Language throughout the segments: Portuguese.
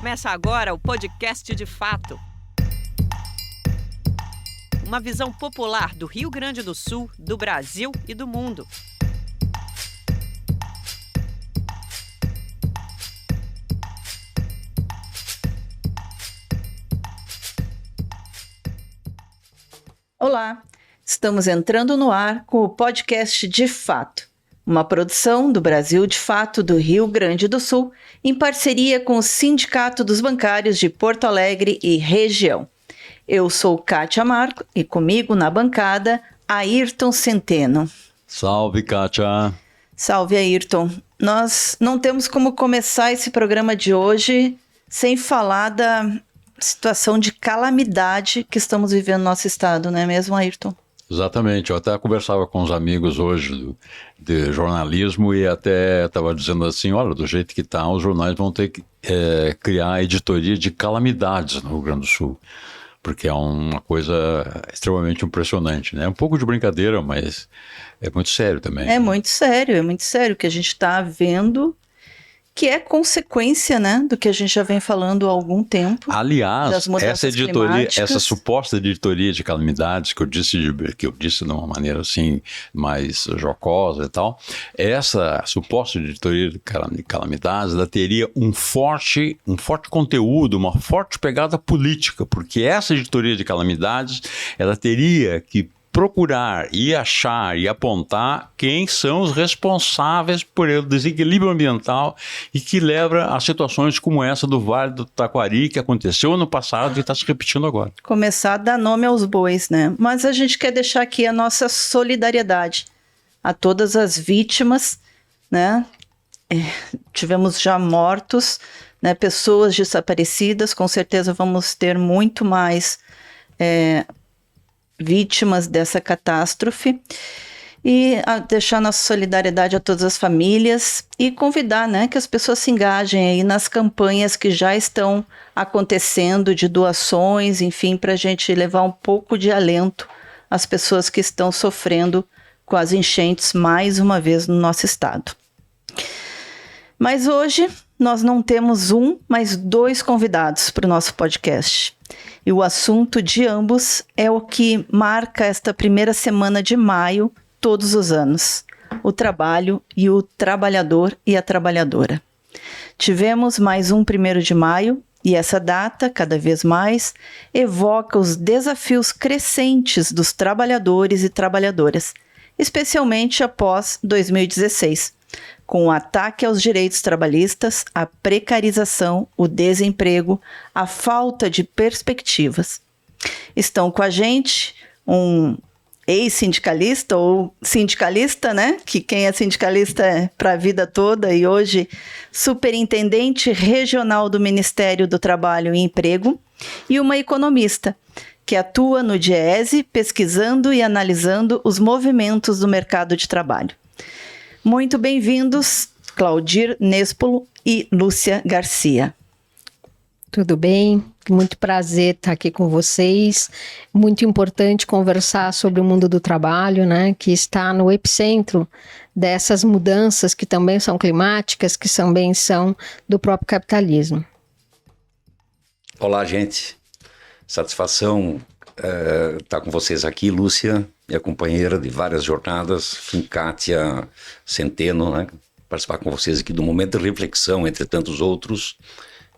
Começa agora o podcast De Fato. Uma visão popular do Rio Grande do Sul, do Brasil e do mundo. Olá, estamos entrando no ar com o podcast De Fato, uma produção do Brasil de Fato do Rio Grande do Sul, em parceria com o Sindicato dos Bancários de Porto Alegre e região. Eu sou Kátia Marco e comigo na bancada, Ayrton Centeno. Salve, Kátia! Salve, Ayrton! Nós não temos como começar esse programa de hoje sem falar da situação de calamidade que estamos vivendo no nosso estado, não é mesmo, Ayrton? Exatamente, eu até conversava com os amigos hoje de jornalismo e até estava dizendo assim, olha, do jeito que está, os jornais vão ter que criar a editoria de calamidades no Rio Grande do Sul, porque é uma coisa extremamente impressionante, né? É um pouco de brincadeira, mas é muito sério também. É muito sério o que a gente está vendo, que é consequência, né, do que a gente já vem falando há algum tempo. Aliás, essa editoria, essa suposta editoria de calamidades que eu disse de uma maneira assim mais jocosa e tal, essa suposta editoria de calamidades, ela teria um forte conteúdo, uma forte pegada política, porque essa editoria de calamidades, ela teria que procurar e achar e apontar quem são os responsáveis por o desequilíbrio ambiental e que leva a situações como essa do Vale do Taquari, que aconteceu ano passado e está se repetindo agora. Começar a dar nome aos bois, né? Mas a gente quer deixar aqui a nossa solidariedade a todas as vítimas, né? Tivemos já mortos, né? Pessoas desaparecidas, com certeza vamos ter muito mais vítimas dessa catástrofe, e deixar nossa solidariedade a todas as famílias e convidar, né, que as pessoas se engajem aí nas campanhas que já estão acontecendo de doações, enfim, para a gente levar um pouco de alento às pessoas que estão sofrendo com as enchentes mais uma vez no nosso estado. Mas hoje nós não temos mas 2 convidados para o nosso podcast. E o assunto de ambos é o que marca esta primeira semana de maio todos os anos: o trabalho e o trabalhador e a trabalhadora. Tivemos mais um 1º de maio e essa data, cada vez mais, evoca os desafios crescentes dos trabalhadores e trabalhadoras, especialmente após 2016. Com o ataque aos direitos trabalhistas, a precarização, o desemprego, a falta de perspectivas. Estão com a gente um ex-sindicalista ou sindicalista, né? Que quem é sindicalista é para a vida toda e hoje superintendente regional do Ministério do Trabalho e Emprego, e uma economista que atua no DIEESE pesquisando e analisando os movimentos do mercado de trabalho. Muito bem-vindos, Claudir Nespolo e Lúcia Garcia. Tudo bem? Muito prazer estar aqui com vocês. Muito importante conversar sobre o mundo do trabalho, né, que está no epicentro dessas mudanças que também são climáticas, que também são do próprio capitalismo. Olá, gente. Satisfação estar com vocês aqui, Lúcia, minha companheira de várias jornadas, Kátia Centeno, né? Participar com vocês aqui do momento de reflexão, entre tantos outros,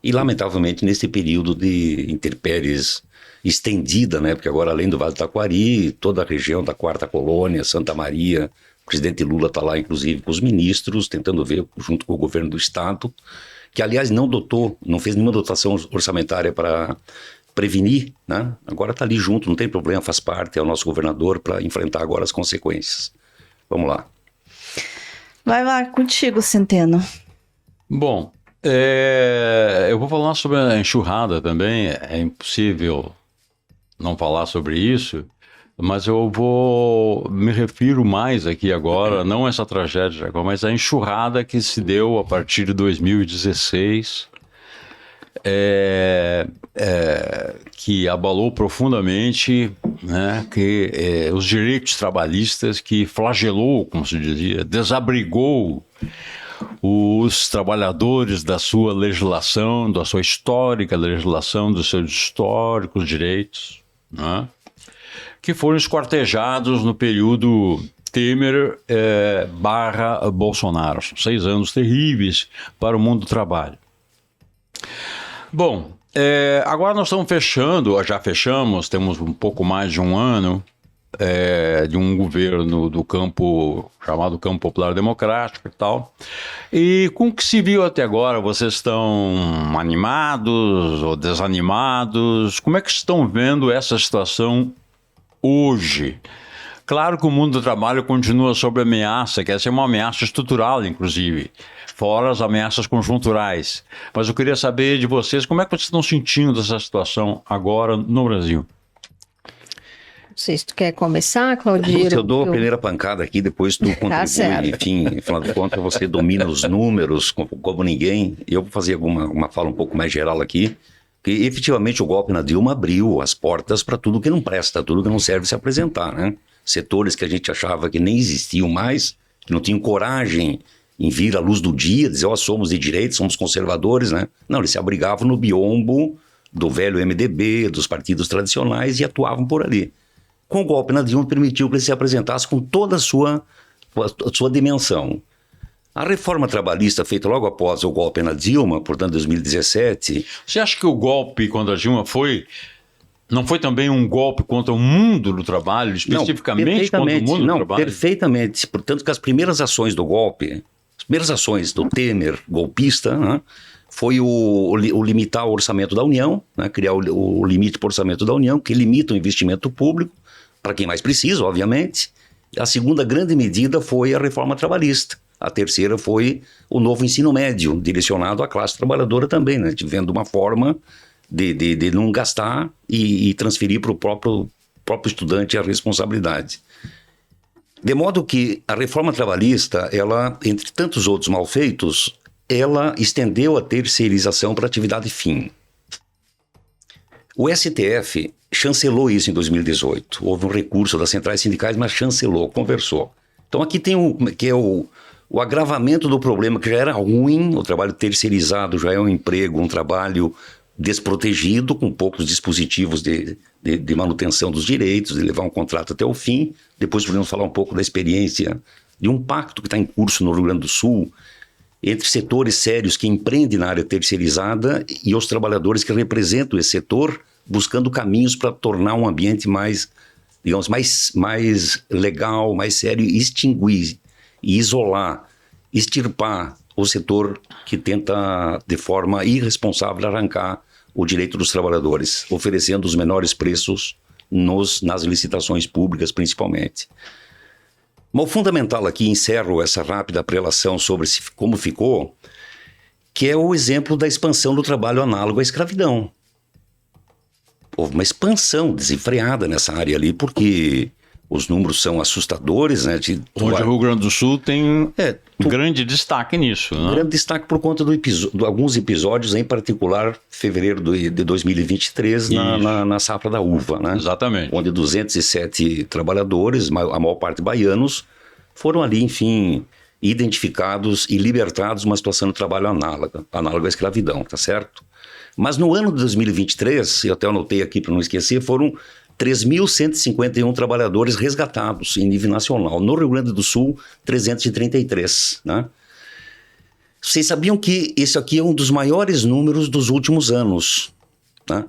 e lamentavelmente nesse período de intempéries estendida, né? Porque agora, além do Vale do Taquari, toda a região da 4ª Colônia, Santa Maria, o presidente Lula está lá, inclusive, com os ministros, tentando ver, junto com o governo do estado, que aliás não fez nenhuma dotação orçamentária para prevenir, né? Agora está ali junto, não tem problema, faz parte, é o nosso governador para enfrentar agora as consequências. Vamos lá. Vai lá, contigo, Centeno. Bom, eu vou falar sobre a enxurrada também, é impossível não falar sobre isso, mas eu me refiro mais aqui agora, não essa tragédia agora, mas a enxurrada que se deu a partir de 2016, que abalou profundamente, né, os direitos trabalhistas, que flagelou, como se dizia, desabrigou os trabalhadores da sua legislação, da sua histórica legislação, dos seus históricos direitos, né? Que foram esquartejados no período Temer / Bolsonaro. 6 anos terríveis para o mundo do trabalho. Bom, agora nós estamos já fechamos, temos um pouco mais de um ano de um governo do campo, chamado Campo Popular Democrático e tal. E com o que se viu até agora, vocês estão animados ou desanimados? Como é que estão vendo essa situação hoje? Claro que o mundo do trabalho continua sob ameaça, que essa é uma ameaça estrutural, inclusive, fora as ameaças conjunturais. Mas eu queria saber de vocês, como é que vocês estão sentindo essa situação agora no Brasil? Não sei se tu quer começar, Claudira. Eu dou a primeira pancada aqui, depois tu contribui. Enfim, afinal de contas, você domina os números como ninguém. Eu vou fazer uma fala um pouco mais geral aqui. Que efetivamente o golpe na Dilma abriu as portas para tudo que não presta, tudo que não serve se apresentar, né? Setores que a gente achava que nem existiam mais, que não tinham coragem em vir à luz do dia, dizer, somos de direita, somos conservadores, né? Não, eles se abrigavam no biombo do velho MDB, dos partidos tradicionais e atuavam por ali. Com o golpe na Dilma permitiu que ele se apresentasse com toda a sua dimensão. A reforma trabalhista feita logo após o golpe na Dilma, portanto, 2017... Você acha que o golpe contra a Dilma não foi também um golpe contra o mundo do trabalho, especificamente contra o mundo do trabalho? Perfeitamente. Portanto, que as primeiras ações do golpe, as primeiras ações do Temer golpista, né, foi o limitar o orçamento da União, né, criar o limite para o orçamento da União, que limita o investimento público, para quem mais precisa, obviamente. A segunda grande medida foi a reforma trabalhista. A terceira foi o novo ensino médio, direcionado à classe trabalhadora também, né? Vendo uma forma de não gastar e transferir para o próprio estudante a responsabilidade. De modo que a reforma trabalhista, ela, entre tantos outros malfeitos, ela estendeu a terceirização para atividade fim. O STF chancelou isso em 2018. Houve um recurso das centrais sindicais, mas chancelou, conversou. Então aqui tem o agravamento do problema, que já era ruim, o trabalho terceirizado já é um emprego, um trabalho desprotegido, com poucos dispositivos de manutenção dos direitos, de levar um contrato até o fim. Depois podemos falar um pouco da experiência de um pacto que está em curso no Rio Grande do Sul, entre setores sérios que empreendem na área terceirizada e os trabalhadores que representam esse setor, buscando caminhos para tornar um ambiente mais, digamos, mais legal, mais sério, e extinguir e isolar, extirpar o setor que tenta, de forma irresponsável, arrancar o direito dos trabalhadores, oferecendo os menores preços nas licitações públicas, principalmente. Mas o fundamental aqui, encerro essa rápida prelação sobre como ficou, que é o exemplo da expansão do trabalho análogo à escravidão. Houve uma expansão desenfreada nessa área ali, porque os números são assustadores, né? Onde o Rio Grande do Sul tem grande destaque nisso, né? Grande destaque por conta de alguns episódios, em particular, fevereiro de 2023, na safra da uva, né? Exatamente. Onde 207 trabalhadores, a maior parte baianos, foram ali, enfim, identificados e libertados de uma situação de trabalho análoga à escravidão, tá certo? Mas no ano de 2023, eu até anotei aqui para não esquecer, foram 3.151 trabalhadores resgatados em nível nacional. No Rio Grande do Sul, 333, né? Vocês sabiam que esse aqui é um dos maiores números dos últimos anos, né?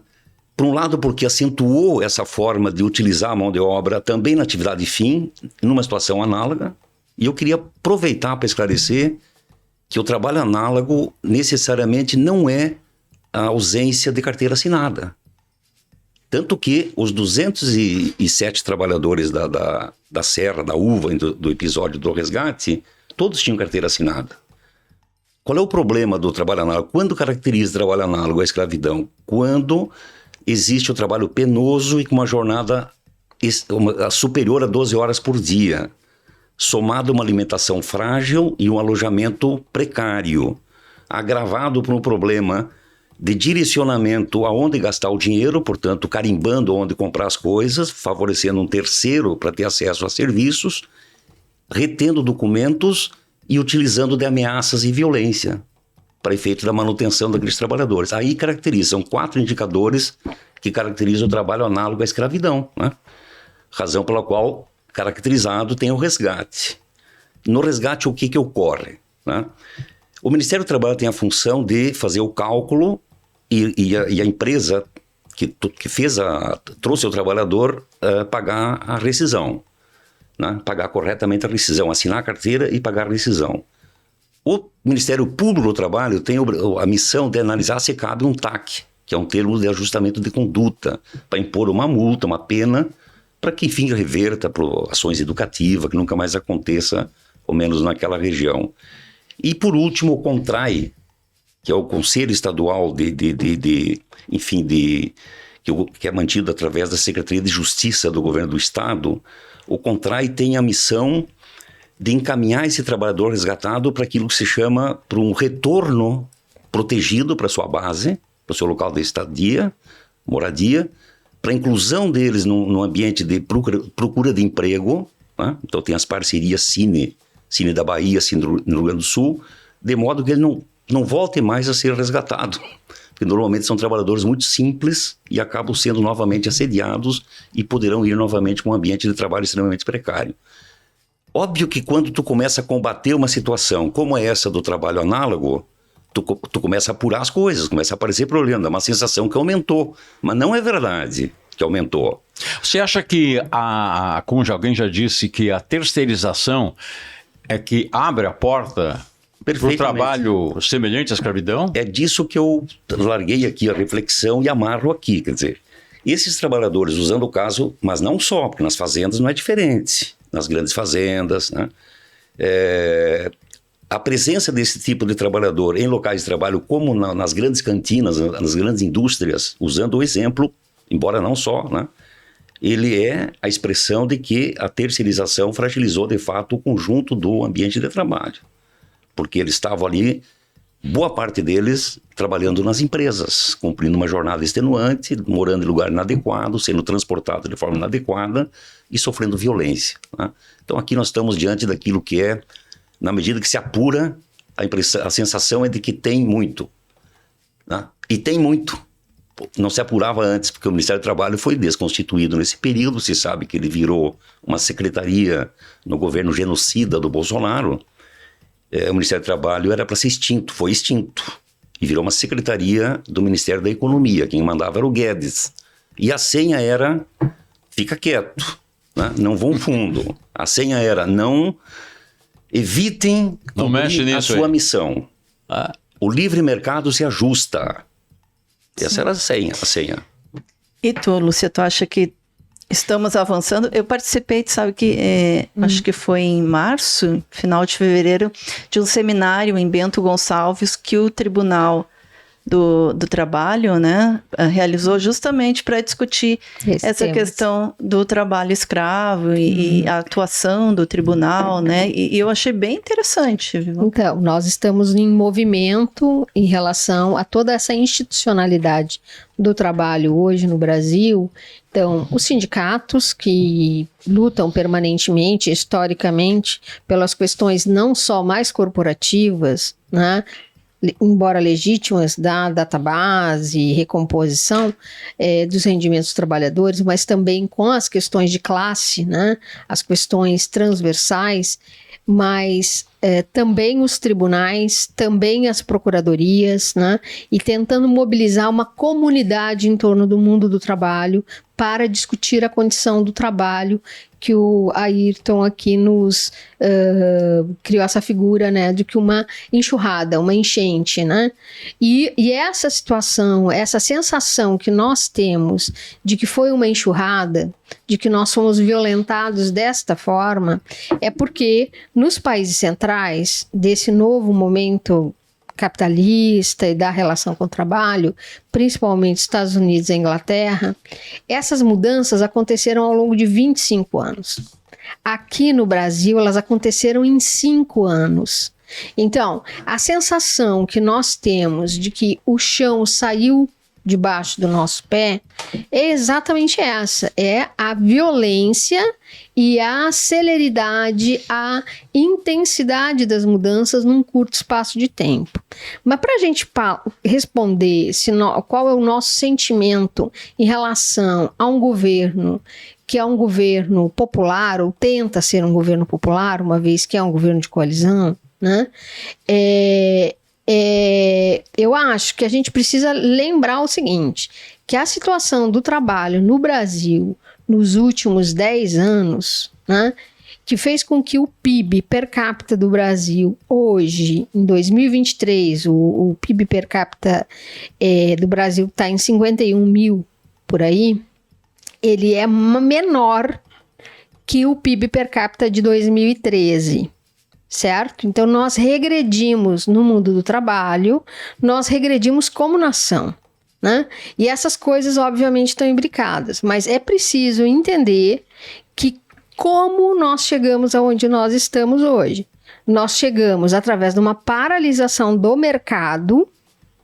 Por um lado, porque acentuou essa forma de utilizar a mão de obra também na atividade fim, numa situação análoga. E eu queria aproveitar para esclarecer que o trabalho análogo necessariamente não é a ausência de carteira assinada. Tanto que os 207 trabalhadores da Serra, da Uva, do episódio do resgate, todos tinham carteira assinada. Qual é o problema do trabalho análogo? Quando caracteriza o trabalho análogo à escravidão? Quando existe o trabalho penoso e com uma jornada superior a 12 horas por dia, somado a uma alimentação frágil e um alojamento precário, agravado por um problema de direcionamento aonde gastar o dinheiro, portanto, carimbando onde comprar as coisas, favorecendo um terceiro para ter acesso a serviços, retendo documentos e utilizando de ameaças e violência para efeito da manutenção daqueles trabalhadores. Aí são 4 indicadores que caracterizam o trabalho análogo à escravidão, né? Razão pela qual, caracterizado, tem o resgate. No resgate, o que ocorre, né? O Ministério do Trabalho tem a função de fazer o cálculo e a empresa que trouxe o trabalhador pagar a rescisão, né? Pagar corretamente a rescisão, assinar a carteira e pagar a rescisão. O Ministério Público do Trabalho tem a missão de analisar se cabe um TAC, que é um termo de ajustamento de conduta, para impor uma multa, uma pena, para que, enfim, reverta para ações educativas, que nunca mais aconteça, ao menos naquela região. E, por último, o CONTRAI, que é o Conselho Estadual que é mantido através da Secretaria de Justiça do Governo do Estado. O CONTRAI tem a missão de encaminhar esse trabalhador resgatado para aquilo que se chama para um retorno protegido para sua base, para o seu local de estadia, moradia, para a inclusão deles num ambiente de procura de emprego, né? Então tem as parcerias Cine da Bahia, Cine do Rio Grande do Sul, de modo que ele não volte mais a ser resgatado, porque normalmente são trabalhadores muito simples e acabam sendo novamente assediados e poderão ir novamente para um ambiente de trabalho extremamente precário. Óbvio que quando tu começa a combater uma situação como essa do trabalho análogo, tu começa a apurar as coisas, começa a aparecer problema, dá uma sensação que aumentou, mas não é verdade que aumentou. Você acha que, como alguém já disse, que a terceirização é que abre a porta para o trabalho semelhante à escravidão? É disso que eu larguei aqui a reflexão e amarro aqui, quer dizer, esses trabalhadores, usando o caso, mas não só, porque nas fazendas não é diferente, nas grandes fazendas, né? A presença desse tipo de trabalhador em locais de trabalho, como nas grandes cantinas, nas grandes indústrias, usando o exemplo, embora não só, né? Ele é a expressão de que a terceirização fragilizou, de fato, o conjunto do ambiente de trabalho. Porque eles estavam ali, boa parte deles, trabalhando nas empresas, cumprindo uma jornada extenuante, morando em lugar inadequado, sendo transportado de forma inadequada e sofrendo violência, né? Então aqui nós estamos diante daquilo que é, na medida que se apura, a sensação é de que tem muito, né? E tem muito. Não se apurava antes, porque o Ministério do Trabalho foi desconstituído nesse período. Se sabe que ele virou uma secretaria no governo genocida do Bolsonaro. O Ministério do Trabalho era para ser extinto, foi extinto. E virou uma secretaria do Ministério da Economia. Quem mandava era o Guedes. E a senha era, fica quieto, né? Não vão fundo. A senha era, não evitem cumprir a sua missão. O livre mercado se ajusta. Essa era a senha. E tu, Lúcia, tu acha que estamos avançando? Eu participei, sabe que acho que foi em março, final de fevereiro, de um seminário em Bento Gonçalves que o Tribunal do Trabalho, né, realizou justamente para discutir essa questão do trabalho escravo e a atuação do tribunal, né, e eu achei bem interessante, viu? Então, nós estamos em movimento em relação a toda essa institucionalidade do trabalho hoje no Brasil. Então, os sindicatos que lutam permanentemente, historicamente, pelas questões não só mais corporativas, né, embora legítimas, da database e recomposição dos rendimentos dos trabalhadores, mas também com as questões de classe, né, as questões transversais, mas também os tribunais, também as procuradorias, né, e tentando mobilizar uma comunidade em torno do mundo do trabalho para discutir a condição do trabalho, que o Ayrton aqui nos criou essa figura, né, de que uma enxurrada, uma enchente, né, e essa situação, essa sensação que nós temos de que foi uma enxurrada, de que nós fomos violentados desta forma, é porque nos países centrais desse novo momento capitalista e da relação com o trabalho, principalmente Estados Unidos e Inglaterra, essas mudanças aconteceram ao longo de 25 anos. Aqui no Brasil, elas aconteceram em 5 anos. Então, a sensação que nós temos de que o chão saiu debaixo do nosso pé é exatamente essa, é a violência e a celeridade, a intensidade das mudanças num curto espaço de tempo. Mas para a gente responder qual é o nosso sentimento em relação a um governo que é um governo popular, ou tenta ser um governo popular, uma vez que é um governo de coalizão, né? Eu acho que a gente precisa lembrar o seguinte, que a situação do trabalho no Brasil nos últimos 10 anos, né, que fez com que o PIB per capita do Brasil hoje, em 2023, o PIB per capita do Brasil está em 51 mil por aí, ele é menor que o PIB per capita de 2013. Certo? Então, nós regredimos no mundo do trabalho, nós regredimos como nação, né? E essas coisas, obviamente, estão imbricadas, mas é preciso entender que como nós chegamos aonde nós estamos hoje. Nós chegamos através de uma paralisação do mercado.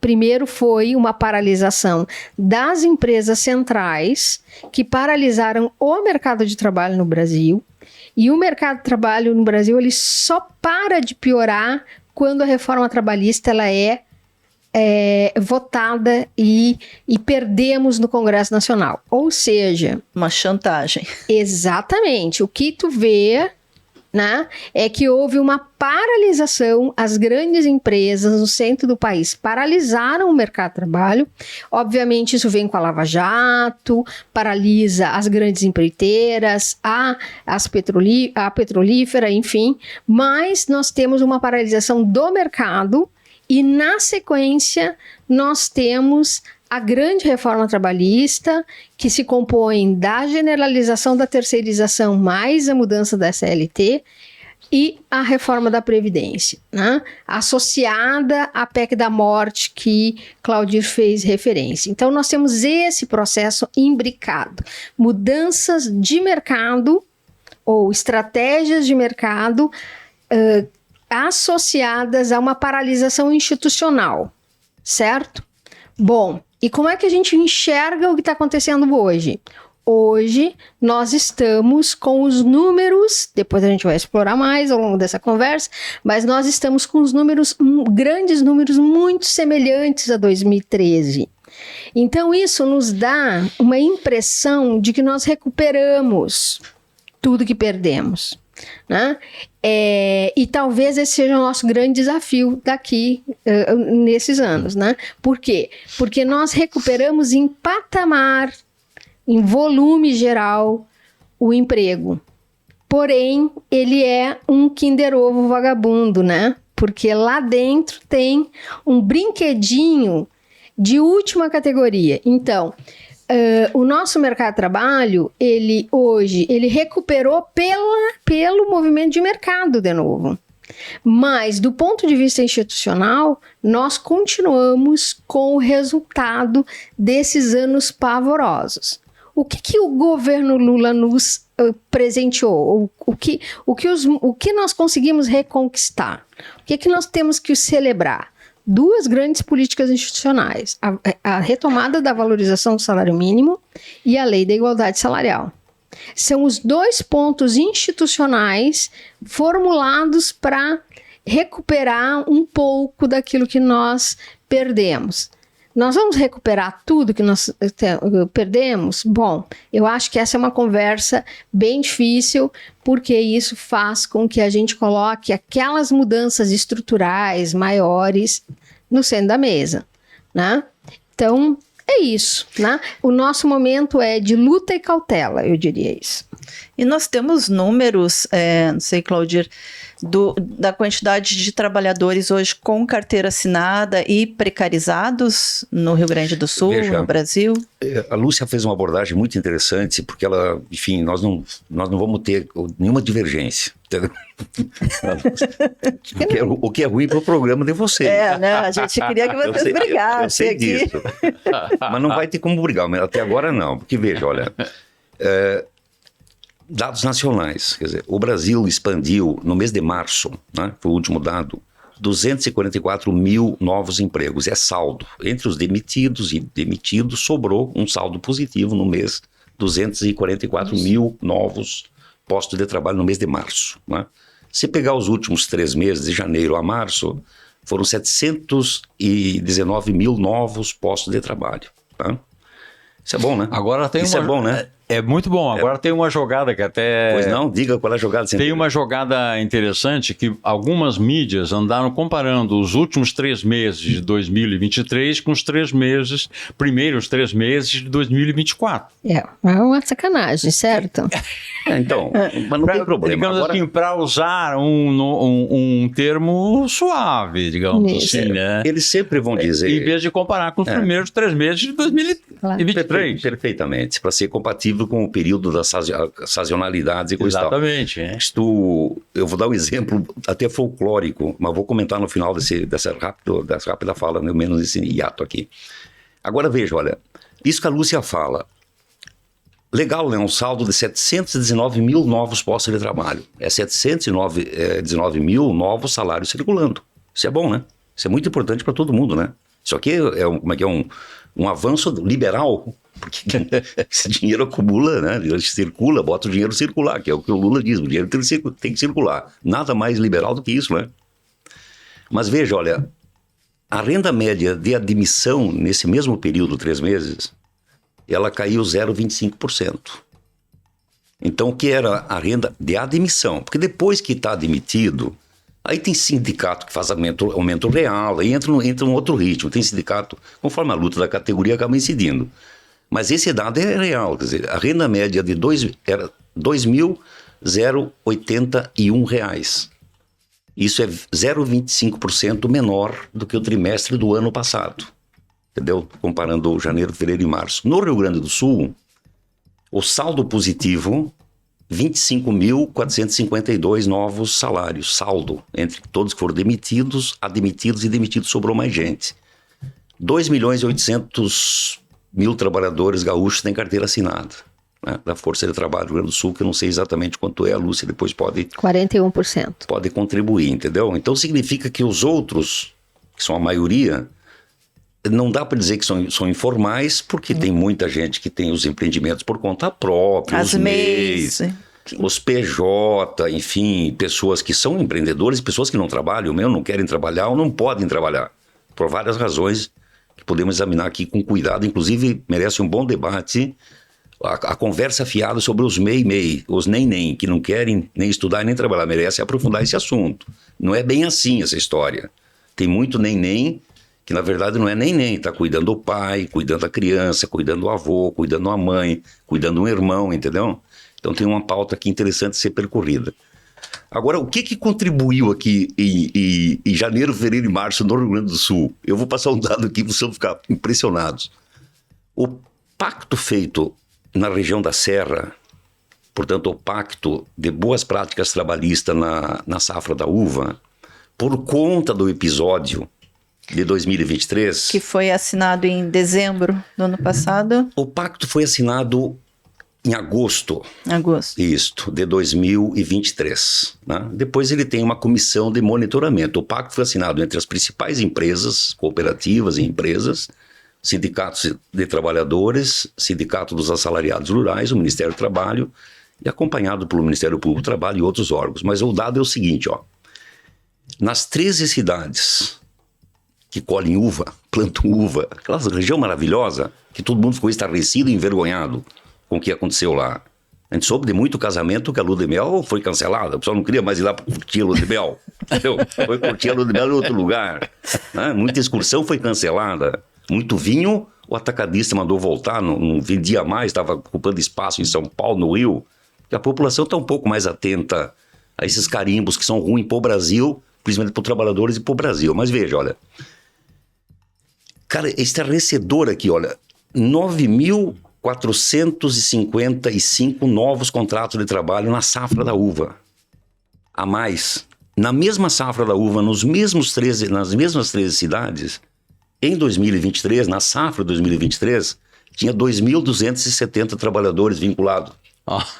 Primeiro foi uma paralisação das empresas centrais, que paralisaram o mercado de trabalho no Brasil. E o mercado de trabalho no Brasil, ele só para de piorar quando a reforma trabalhista ela é votada e perdemos no Congresso Nacional. Ou seja... Uma chantagem. Exatamente. O que tu vê, né, é que houve uma paralisação, as grandes empresas no centro do país paralisaram o mercado de trabalho. Obviamente isso vem com a Lava Jato, paralisa as grandes empreiteiras, a petrolífera, enfim, mas nós temos uma paralisação do mercado e na sequência nós temos a grande reforma trabalhista, que se compõe da generalização da terceirização mais a mudança da CLT e a reforma da Previdência, né? Associada à PEC da morte que Claudir fez referência. Então, nós temos esse processo imbricado. Mudanças de mercado ou estratégias de mercado associadas a uma paralisação institucional, certo? Bom, e como é que a gente enxerga o que está acontecendo hoje? Hoje, nós estamos com os números, depois a gente vai explorar mais ao longo dessa conversa, mas nós estamos com os números, grandes números muito semelhantes a 2013. Então, isso nos dá uma impressão de que nós recuperamos tudo que perdemos, né? E talvez esse seja o nosso grande desafio daqui nesses anos, né? Por quê? Porque nós recuperamos em patamar, em volume geral, o emprego. Porém, ele é um Kinder Ovo vagabundo, né? Porque lá dentro tem um brinquedinho de última categoria. Então, o nosso mercado de trabalho, ele recuperou pelo movimento de mercado de novo. Mas, do ponto de vista institucional, nós continuamos com o resultado desses anos pavorosos. O que o governo Lula nos presenteou? O que nós conseguimos reconquistar? O que nós temos que celebrar? Duas grandes políticas institucionais, a retomada da valorização do salário mínimo e a lei da igualdade salarial. São os dois pontos institucionais formulados para recuperar um pouco daquilo que nós perdemos. Nós vamos recuperar tudo que nós perdemos? Bom, eu acho que essa é uma conversa bem difícil, porque isso faz com que a gente coloque aquelas mudanças estruturais maiores no centro da mesa, né? Então, é isso, né? O nosso momento é de luta e cautela, eu diria isso. E nós temos números, não sei, Claudir, da quantidade de trabalhadores hoje com carteira assinada e precarizados no Rio Grande do Sul, no Brasil? A Lúcia fez uma abordagem muito interessante, porque ela, enfim, nós não vamos ter nenhuma divergência. O que é ruim para o programa de vocês. Né? A gente queria que vocês brigassem eu sei aqui. Disso. Mas não vai ter como brigar, mas até agora não. Porque veja, olha, dados nacionais, quer dizer, o Brasil expandiu no mês de março, né, foi o último dado, 244 mil novos empregos. É saldo. Entre os demitidos e demitidos, sobrou um saldo positivo no mês, 244 mil novos postos de trabalho no mês de março. Né? Se pegar os últimos 3 meses, de janeiro a março, foram 719 mil novos postos de trabalho. Tá? Isso é bom, né? Agora tem Isso é bom, né? É muito bom. Agora tem uma jogada que até... Pois não, diga qual é a jogada. Tem uma jogada interessante que algumas mídias andaram comparando os últimos 3 meses de 2023 com os primeiros 3 meses de 2024. É uma sacanagem, certo? Então, mas não tem problema. Digamos assim, para usar um termo suave, digamos assim, né? Eles sempre vão dizer... Em vez de comparar com os primeiros 3 meses de 2023. Perfeitamente, para ser compatível com o período das sazonalidades e coisa. Exatamente. Eu vou dar um exemplo até folclórico, mas vou comentar no final dessa rápida fala, no menos esse hiato aqui. Agora veja, olha, isso que a Lúcia fala, legal, né? Um saldo de 719 mil novos postos de trabalho. É 719 mil novos salários circulando. Isso é bom, né? Isso é muito importante para todo mundo, né? Isso aqui é um avanço liberal, porque esse dinheiro acumula, né? Ele circula, bota o dinheiro circular, que é o que o Lula diz, o dinheiro tem que circular. Nada mais liberal do que isso, né? Mas veja, olha, a renda média de admissão nesse mesmo período, 3 meses, ela caiu 0,25%. Então, o que era a renda de admissão? Porque depois que está admitido, aí tem sindicato que faz aumento real, aí entra um outro ritmo. Tem sindicato, conforme a luta da categoria, acaba incidindo. Mas esse dado é real, quer dizer, a renda média de era R$ 2.081. Isso é 0,25% menor do que o trimestre do ano passado. Entendeu? Comparando janeiro, fevereiro e março. No Rio Grande do Sul, o saldo positivo, 25.452 novos salários, saldo, entre todos que foram admitidos e demitidos sobrou mais gente. 2.800.000 trabalhadores gaúchos têm carteira assinada, né, da Força de Trabalho do Rio Grande do Sul, que eu não sei exatamente quanto é, a Lúcia depois pode... 41%. Pode contribuir, entendeu? Então significa que os outros, que são a maioria, não dá para dizer que são informais, porque tem muita gente que tem os empreendimentos por conta própria, os MEIs, os PJ, enfim, pessoas que são empreendedores, pessoas que não trabalham, não querem trabalhar ou não podem trabalhar, por várias razões que podemos examinar aqui com cuidado. Inclusive, merece um bom debate a conversa fiada sobre os MEI, os nem, que não querem nem estudar nem trabalhar, merece aprofundar esse assunto. Não é bem assim essa história. Tem muito nem, que na verdade não é nem, está cuidando do pai, cuidando da criança, cuidando do avô, cuidando da mãe, cuidando do irmão, entendeu? Então tem uma pauta aqui interessante de ser percorrida. Agora, o que contribuiu aqui em janeiro, fevereiro e março no Rio Grande do Sul? Eu vou passar um dado aqui para vocês ficar impressionados. O pacto feito na região da Serra, portanto o pacto de boas práticas trabalhistas na safra da uva, por conta do episódio de 2023... Que foi assinado em dezembro do ano passado. O pacto foi assinado em agosto. Isto, de 2023. Né? Depois ele tem uma comissão de monitoramento. O pacto foi assinado entre as principais empresas, cooperativas e empresas, sindicatos de trabalhadores, sindicato dos assalariados rurais, o Ministério do Trabalho, e acompanhado pelo Ministério Público do Trabalho e outros órgãos. Mas o dado é o seguinte, ó. Nas 13 cidades que colhem uva, plantam uva, aquela região maravilhosa, que todo mundo ficou estarrecido e envergonhado com o que aconteceu lá. A gente soube de muito casamento que a lua de mel foi cancelada. O pessoal não queria mais ir lá para curtir a lua de mel. Entendeu? Foi curtir a lua de mel em outro lugar. Né? Muita excursão foi cancelada. Muito vinho, o atacadista mandou voltar, não vendia mais, estava ocupando espaço em São Paulo, no Rio. E a população está um pouco mais atenta a esses carimbos que são ruins para o Brasil, principalmente para os trabalhadores e para o Brasil. Mas veja, olha. Cara, é estarrecedor aqui, olha. 9.455 novos contratos de trabalho na safra da uva. A mais. Na mesma safra da uva, nas mesmas 13 cidades, em 2023, na safra de 2023, tinha 2.270 trabalhadores vinculados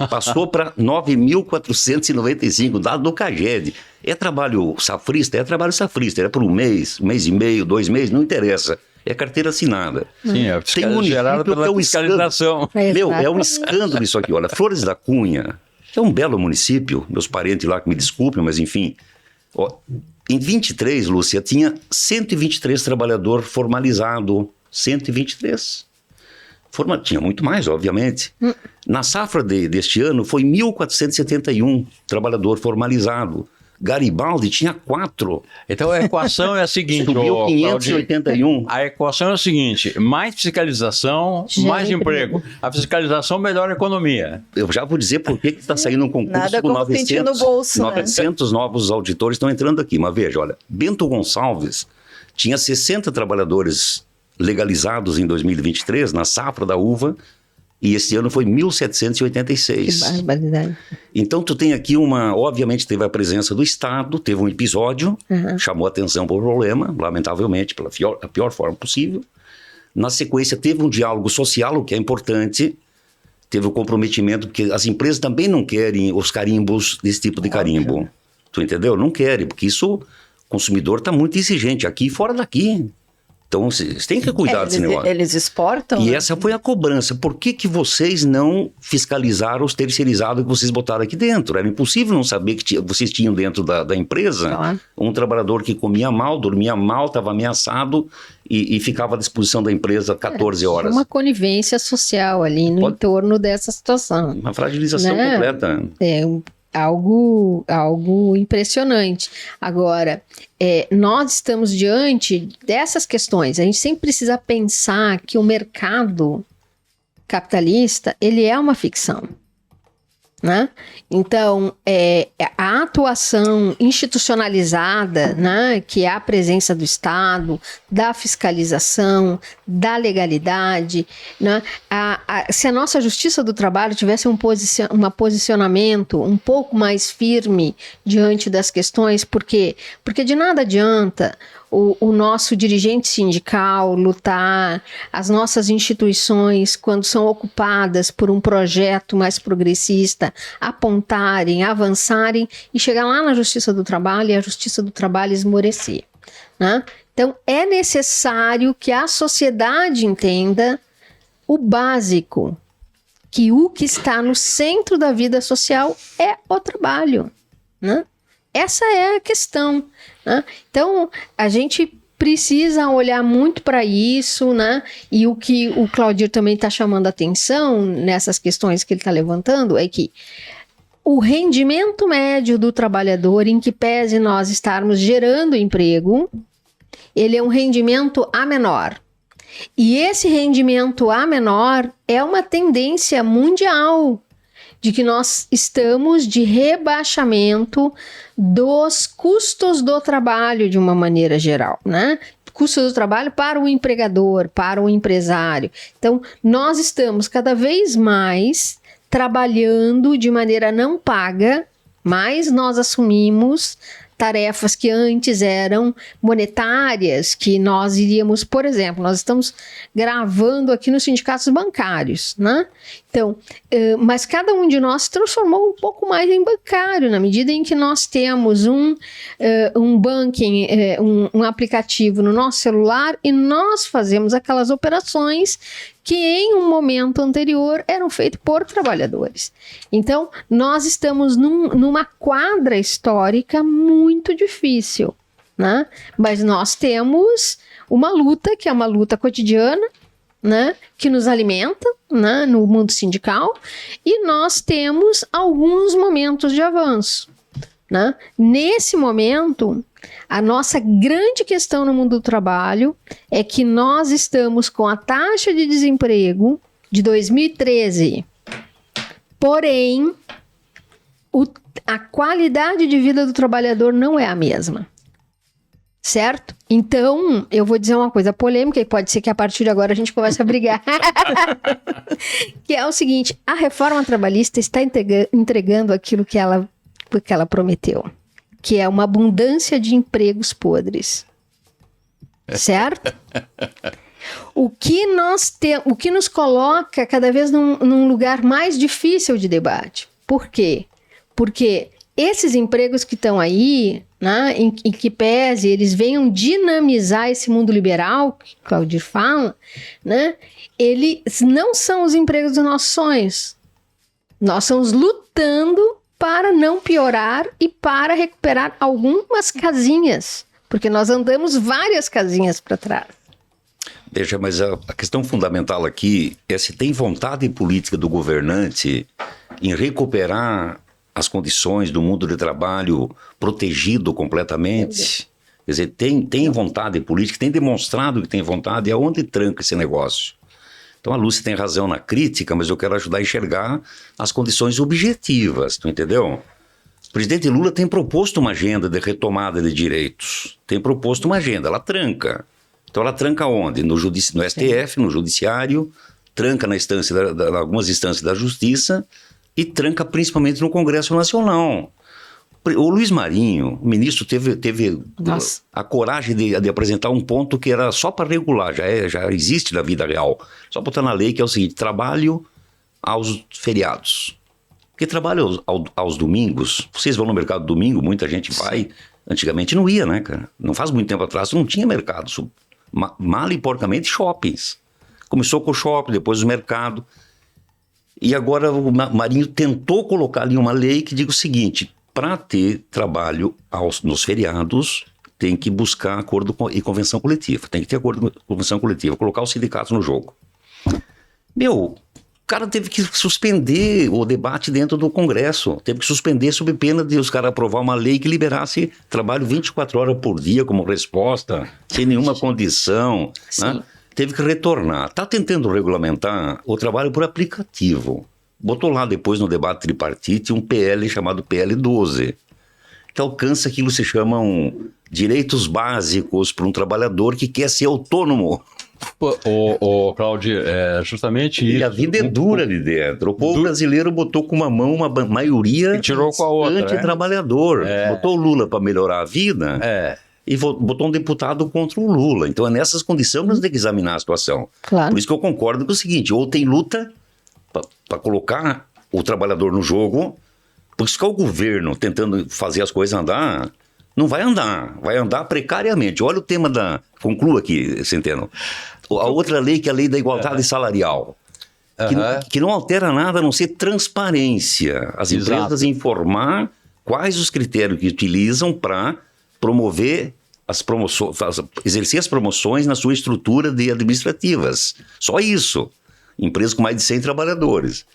Passou para 9.495, dado do CAGED. É trabalho safrista? É trabalho safrista. É por um mês e meio, 2 meses, não interessa. É carteira assinada. Sim, é gerada pela fiscalização. Meu, é um escândalo isso aqui. Olha, Flores da Cunha, que é um belo município, meus parentes lá que me desculpem, mas enfim. Ó, em 23, Lúcia, tinha 123 trabalhador formalizado. 123. Tinha muito mais, obviamente. Na safra deste ano, foi 1.471 trabalhador formalizado. Garibaldi tinha 4. Então a equação é a seguinte, Subiu 581. A equação é a seguinte: mais fiscalização, mais emprego. A fiscalização melhora a economia. Eu já vou dizer por que está saindo um concurso Nada com como sentir no bolso, 900 novos auditores estão entrando aqui. Mas veja, olha, Bento Gonçalves tinha 60 trabalhadores legalizados em 2023, na safra da uva, e esse ano foi 1.786. Que barbaridade. Então tu tem aqui obviamente teve a presença do Estado, teve um episódio, chamou atenção para o problema, lamentavelmente, pela pior forma possível. Na sequência teve um diálogo social, o que é importante, teve o comprometimento, porque as empresas também não querem os carimbos desse tipo de carimbo. Tu entendeu? Não querem, porque isso, o consumidor está muito exigente aqui e fora daqui. Então, vocês têm que cuidar desse negócio. Eles exportam? E essa foi a cobrança. Por que vocês não fiscalizaram os terceirizados que vocês botaram aqui dentro? Era impossível não saber que vocês tinham dentro da empresa um trabalhador que comia mal, dormia mal, estava ameaçado e ficava à disposição da empresa 14 horas. Uma conivência social ali no entorno dessa situação. Uma fragilização completa. Algo impressionante. Agora, nós estamos diante dessas questões. A gente sempre precisa pensar que o mercado capitalista, ele é uma ficção, né? Então, a atuação institucionalizada, né, que é a presença do Estado, da fiscalização, da legalidade, né, se a nossa Justiça do Trabalho tivesse um posicionamento um pouco mais firme diante das questões, por quê? Porque de nada adianta o nosso dirigente sindical lutar, as nossas instituições, quando são ocupadas por um projeto mais progressista, apontarem, avançarem e chegar lá na Justiça do Trabalho e a Justiça do Trabalho esmorecer, né? Então, é necessário que a sociedade entenda o básico, que o que está no centro da vida social é o trabalho, né? Essa é a questão, né? Então, a gente precisa olhar muito para isso, né? E o que o Claudir também está chamando a atenção nessas questões que ele está levantando é que o rendimento médio do trabalhador, em que pese nós estarmos gerando emprego, ele é um rendimento a menor. E esse rendimento a menor é uma tendência mundial, de que nós estamos de rebaixamento dos custos do trabalho de uma maneira geral, né? Custos do trabalho para o empregador, para o empresário. Então, nós estamos cada vez mais trabalhando de maneira não paga, mas nós assumimos tarefas que antes eram monetárias, que nós iríamos, por exemplo, nós estamos gravando aqui nos sindicatos bancários, né? Então, mas cada um de nós se transformou um pouco mais em bancário, na medida em que nós temos um banking, um aplicativo no nosso celular e nós fazemos aquelas operações que em um momento anterior eram feitas por trabalhadores. Então, nós estamos numa quadra histórica muito difícil, né? Mas nós temos uma luta, que é uma luta cotidiana, né, que nos alimenta, né, no mundo sindical, e nós temos alguns momentos de avanço, né? Nesse momento, a nossa grande questão no mundo do trabalho é que nós estamos com a taxa de desemprego de 2013, porém, a qualidade de vida do trabalhador não é a mesma. Certo? Então, eu vou dizer uma coisa polêmica, e pode ser que a partir de agora a gente comece a brigar. Que é o seguinte: a reforma trabalhista está entregando aquilo que ela prometeu, que é uma abundância de empregos podres. Certo? O que nos coloca cada vez num lugar mais difícil de debate. Por quê? Porque esses empregos que estão aí, né, em que pese eles venham dinamizar esse mundo liberal, que Claudir fala, né, eles não são os empregos dos nossos sonhos. Nós estamos lutando para não piorar e para recuperar algumas casinhas, porque nós andamos várias casinhas para trás. Veja, mas a questão fundamental aqui é se tem vontade política do governante em recuperar as condições do mundo de trabalho protegido completamente. Quer dizer, tem vontade política, tem demonstrado que tem vontade, e aonde tranca esse negócio? Então a Lúcia tem razão na crítica, mas eu quero ajudar a enxergar as condições objetivas, tu entendeu? O presidente Lula tem proposto uma agenda de retomada de direitos, tem proposto uma agenda, ela tranca. Então ela tranca onde? No STF, no Judiciário, tranca na instância algumas instâncias da Justiça e tranca principalmente no Congresso Nacional. O Luiz Marinho, o ministro, teve a coragem de apresentar um ponto que era só para regular, já existe na vida real. Só botar na lei que é o seguinte: trabalho aos feriados. Porque trabalho aos domingos, vocês vão no mercado domingo, muita gente vai, antigamente não ia, né, cara? Não faz muito tempo atrás não tinha mercado, mal e porcamente shoppings. Começou com o shopping, depois o mercado. E agora o Marinho tentou colocar ali uma lei que diga o seguinte: para ter trabalho nos feriados, tem que buscar acordo e convenção coletiva. Tem que ter acordo e convenção coletiva, colocar os sindicatos no jogo. O cara teve que suspender o debate dentro do Congresso. Teve que suspender sob pena de os caras aprovar uma lei que liberasse trabalho 24 horas por dia como resposta, sem nenhuma condição, né? Teve que retornar. Está tentando regulamentar o trabalho por aplicativo. Botou lá depois no debate tripartite um PL chamado PL 12, que alcança aquilo que se chamam direitos básicos para um trabalhador que quer ser autônomo. Ô, Claudio, é justamente isso. E a vida é dura ali dentro. O povo brasileiro botou com uma mão uma maioria e tirou com a outra, antitrabalhador. Botou o Lula para melhorar a vida e botou um deputado contra o Lula. Então é nessas condições que nós temos que examinar a situação. Claro. Por isso que eu concordo com o seguinte: ou tem luta para colocar o trabalhador no jogo, porque se o governo tentando fazer as coisas andar, não vai andar precariamente. Olha o tema conclua aqui, Centeno. A outra lei, que é a lei da igualdade salarial, que não altera nada a não ser transparência. As empresas informar quais os critérios que utilizam para promover as promoções, exercer as promoções na sua estrutura de administrativas. Só isso. Empresas com mais de 100 trabalhadores.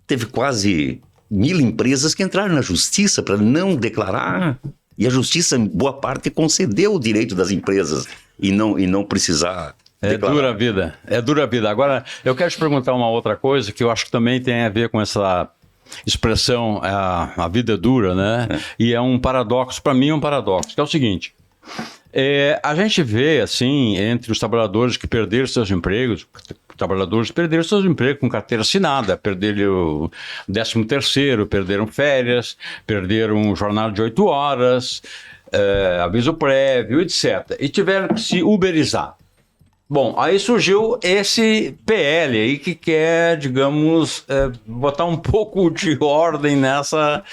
Teve quase 1.000 empresas que entraram na justiça para não declarar, e a justiça, em boa parte, concedeu o direito das empresas e não precisar declarar. É dura a vida. Agora, eu quero te perguntar uma outra coisa que eu acho que também tem a ver com essa expressão, a vida é dura, né? E é um paradoxo, para mim é um paradoxo, que é o seguinte: a gente vê, assim, entre os trabalhadores que perderam seus empregos, trabalhadores perderam seus empregos com carteira assinada, perderam o 13º, perderam férias, perderam jornada de 8 horas, aviso prévio, etc. E tiveram que se uberizar. Bom, aí surgiu esse PL aí que quer, digamos, botar um pouco de ordem nessa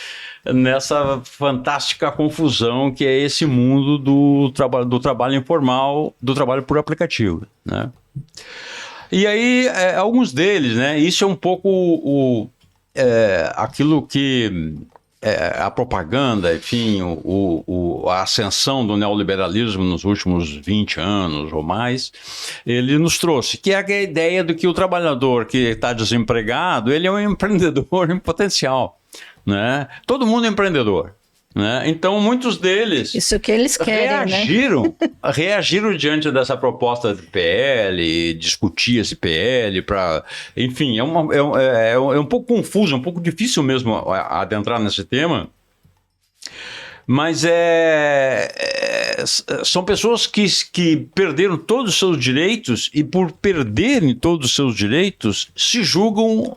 fantástica confusão que é esse mundo do trabalho informal, do trabalho por aplicativo, né? E aí, alguns deles, né? Isso é um pouco aquilo que a propaganda, enfim, a ascensão do neoliberalismo nos últimos 20 anos ou mais, ele nos trouxe, que é a ideia de que o trabalhador que está desempregado, ele é um empreendedor em potencial, né? Todo mundo é empreendedor. Né? Então, muitos deles isso que eles querem, reagiram diante dessa proposta de PL, discutir esse PL, enfim, é um pouco confuso, um pouco difícil mesmo adentrar nesse tema, mas são pessoas que perderam todos os seus direitos e, por perderem todos os seus direitos, se julgam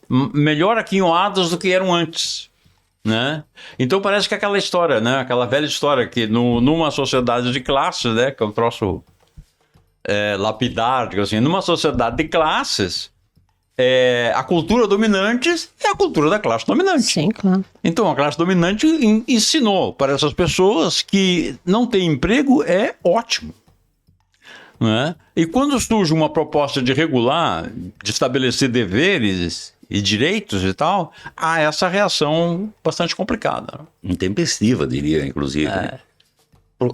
melhor aquinhoadas do que eram antes. Né? Então parece que aquela história, né? Aquela velha história que numa sociedade de classes, né? Que é um troço lapidar, assim, numa sociedade de classes, a cultura dominante é a cultura da classe dominante. Sim, claro. Então, a classe dominante ensinou para essas pessoas que não ter emprego é ótimo. Né? E quando surge uma proposta de regular, de estabelecer deveres e direitos e tal, há essa reação bastante complicada. Intempestiva, diria, inclusive.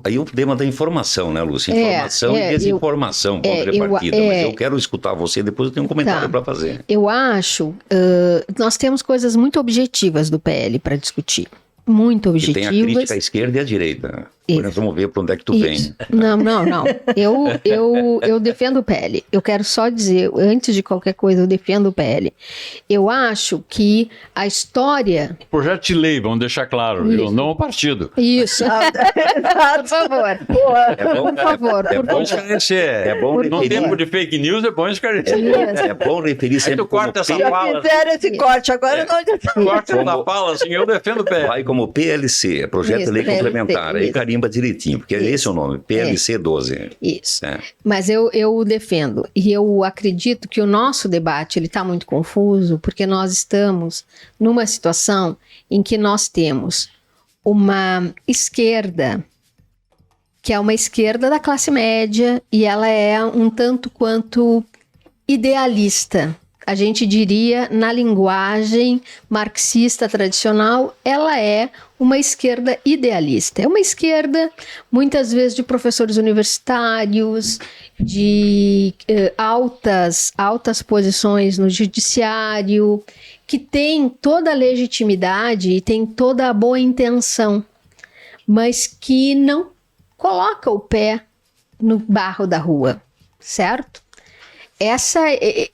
Aí o tema da informação, né, Lúcia? Informação e desinformação contrapartida. Mas eu quero escutar você, depois eu tenho um comentário para fazer. Eu acho, nós temos coisas muito objetivas do PL para discutir. Muito objetivas. E tem a crítica à esquerda e à direita. Agora nós vamos ver para onde é que tu vem. Não. Eu defendo o PL. Eu quero só dizer, antes de qualquer coisa, eu defendo o PL. Eu acho que a história... Projeto de lei, vamos deixar claro, viu? Não o partido. Isso. Por favor. Por favor. É bom esclarecer. É bom no tempo de fake news, é bom esclarecer. É bom referir sempre. Aí tu corta essa Já fala. fizeram esse corte, agora não... Corta essa fala, assim, eu defendo o PL. Vai como PLC, Projeto de Lei Complementar. Aí carimba direitinho, porque esse é o nome, PLC 12. Isso. Mas eu defendo. E eu acredito que o nosso debate está muito confuso, porque nós estamos numa situação em que nós temos uma esquerda, que é uma esquerda da classe média, e ela é um tanto quanto idealista. A gente diria, na linguagem marxista tradicional, ela é uma esquerda idealista. É uma esquerda, muitas vezes, de professores universitários, de altas posições no judiciário, que tem toda a legitimidade e tem toda a boa intenção, mas que não coloca o pé no barro da rua, certo?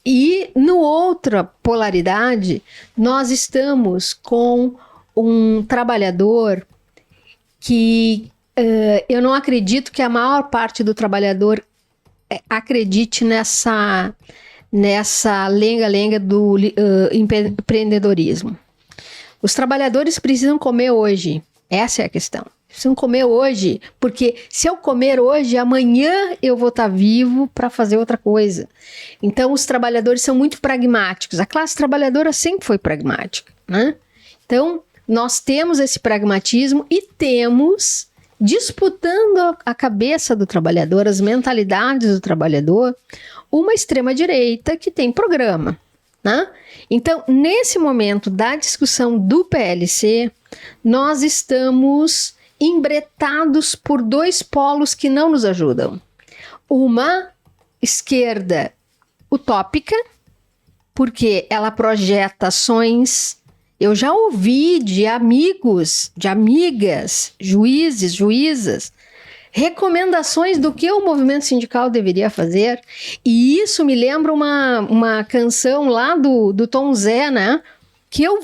E no outra polaridade, nós estamos com um trabalhador que eu não acredito que a maior parte do trabalhador acredite nessa lenga-lenga do empreendedorismo. Os trabalhadores precisam comer hoje, essa é a questão. Precisam comer hoje, porque se eu comer hoje, amanhã eu vou estar vivo para fazer outra coisa. Então, os trabalhadores são muito pragmáticos. A classe trabalhadora sempre foi pragmática, né? Então, nós temos esse pragmatismo e temos, disputando a cabeça do trabalhador, as mentalidades do trabalhador, uma extrema-direita que tem programa, né? Então, nesse momento da discussão do PLC, nós estamos embretados por dois polos que não nos ajudam. Uma esquerda utópica, porque ela projeta ações. Eu já ouvi de amigos, de amigas, juízes, juízas, recomendações do que o movimento sindical deveria fazer. E isso me lembra uma canção lá do Tom Zé, né? Que eu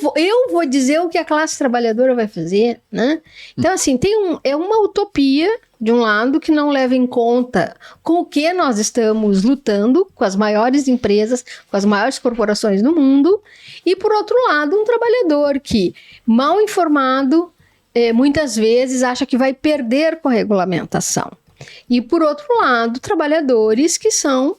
vou dizer o que a classe trabalhadora vai fazer, né? Então, assim, é uma utopia, de um lado, que não leva em conta com o que nós estamos lutando, com as maiores empresas, com as maiores corporações do mundo, e, por outro lado, um trabalhador que, mal informado, muitas vezes acha que vai perder com a regulamentação. E, por outro lado, trabalhadores que são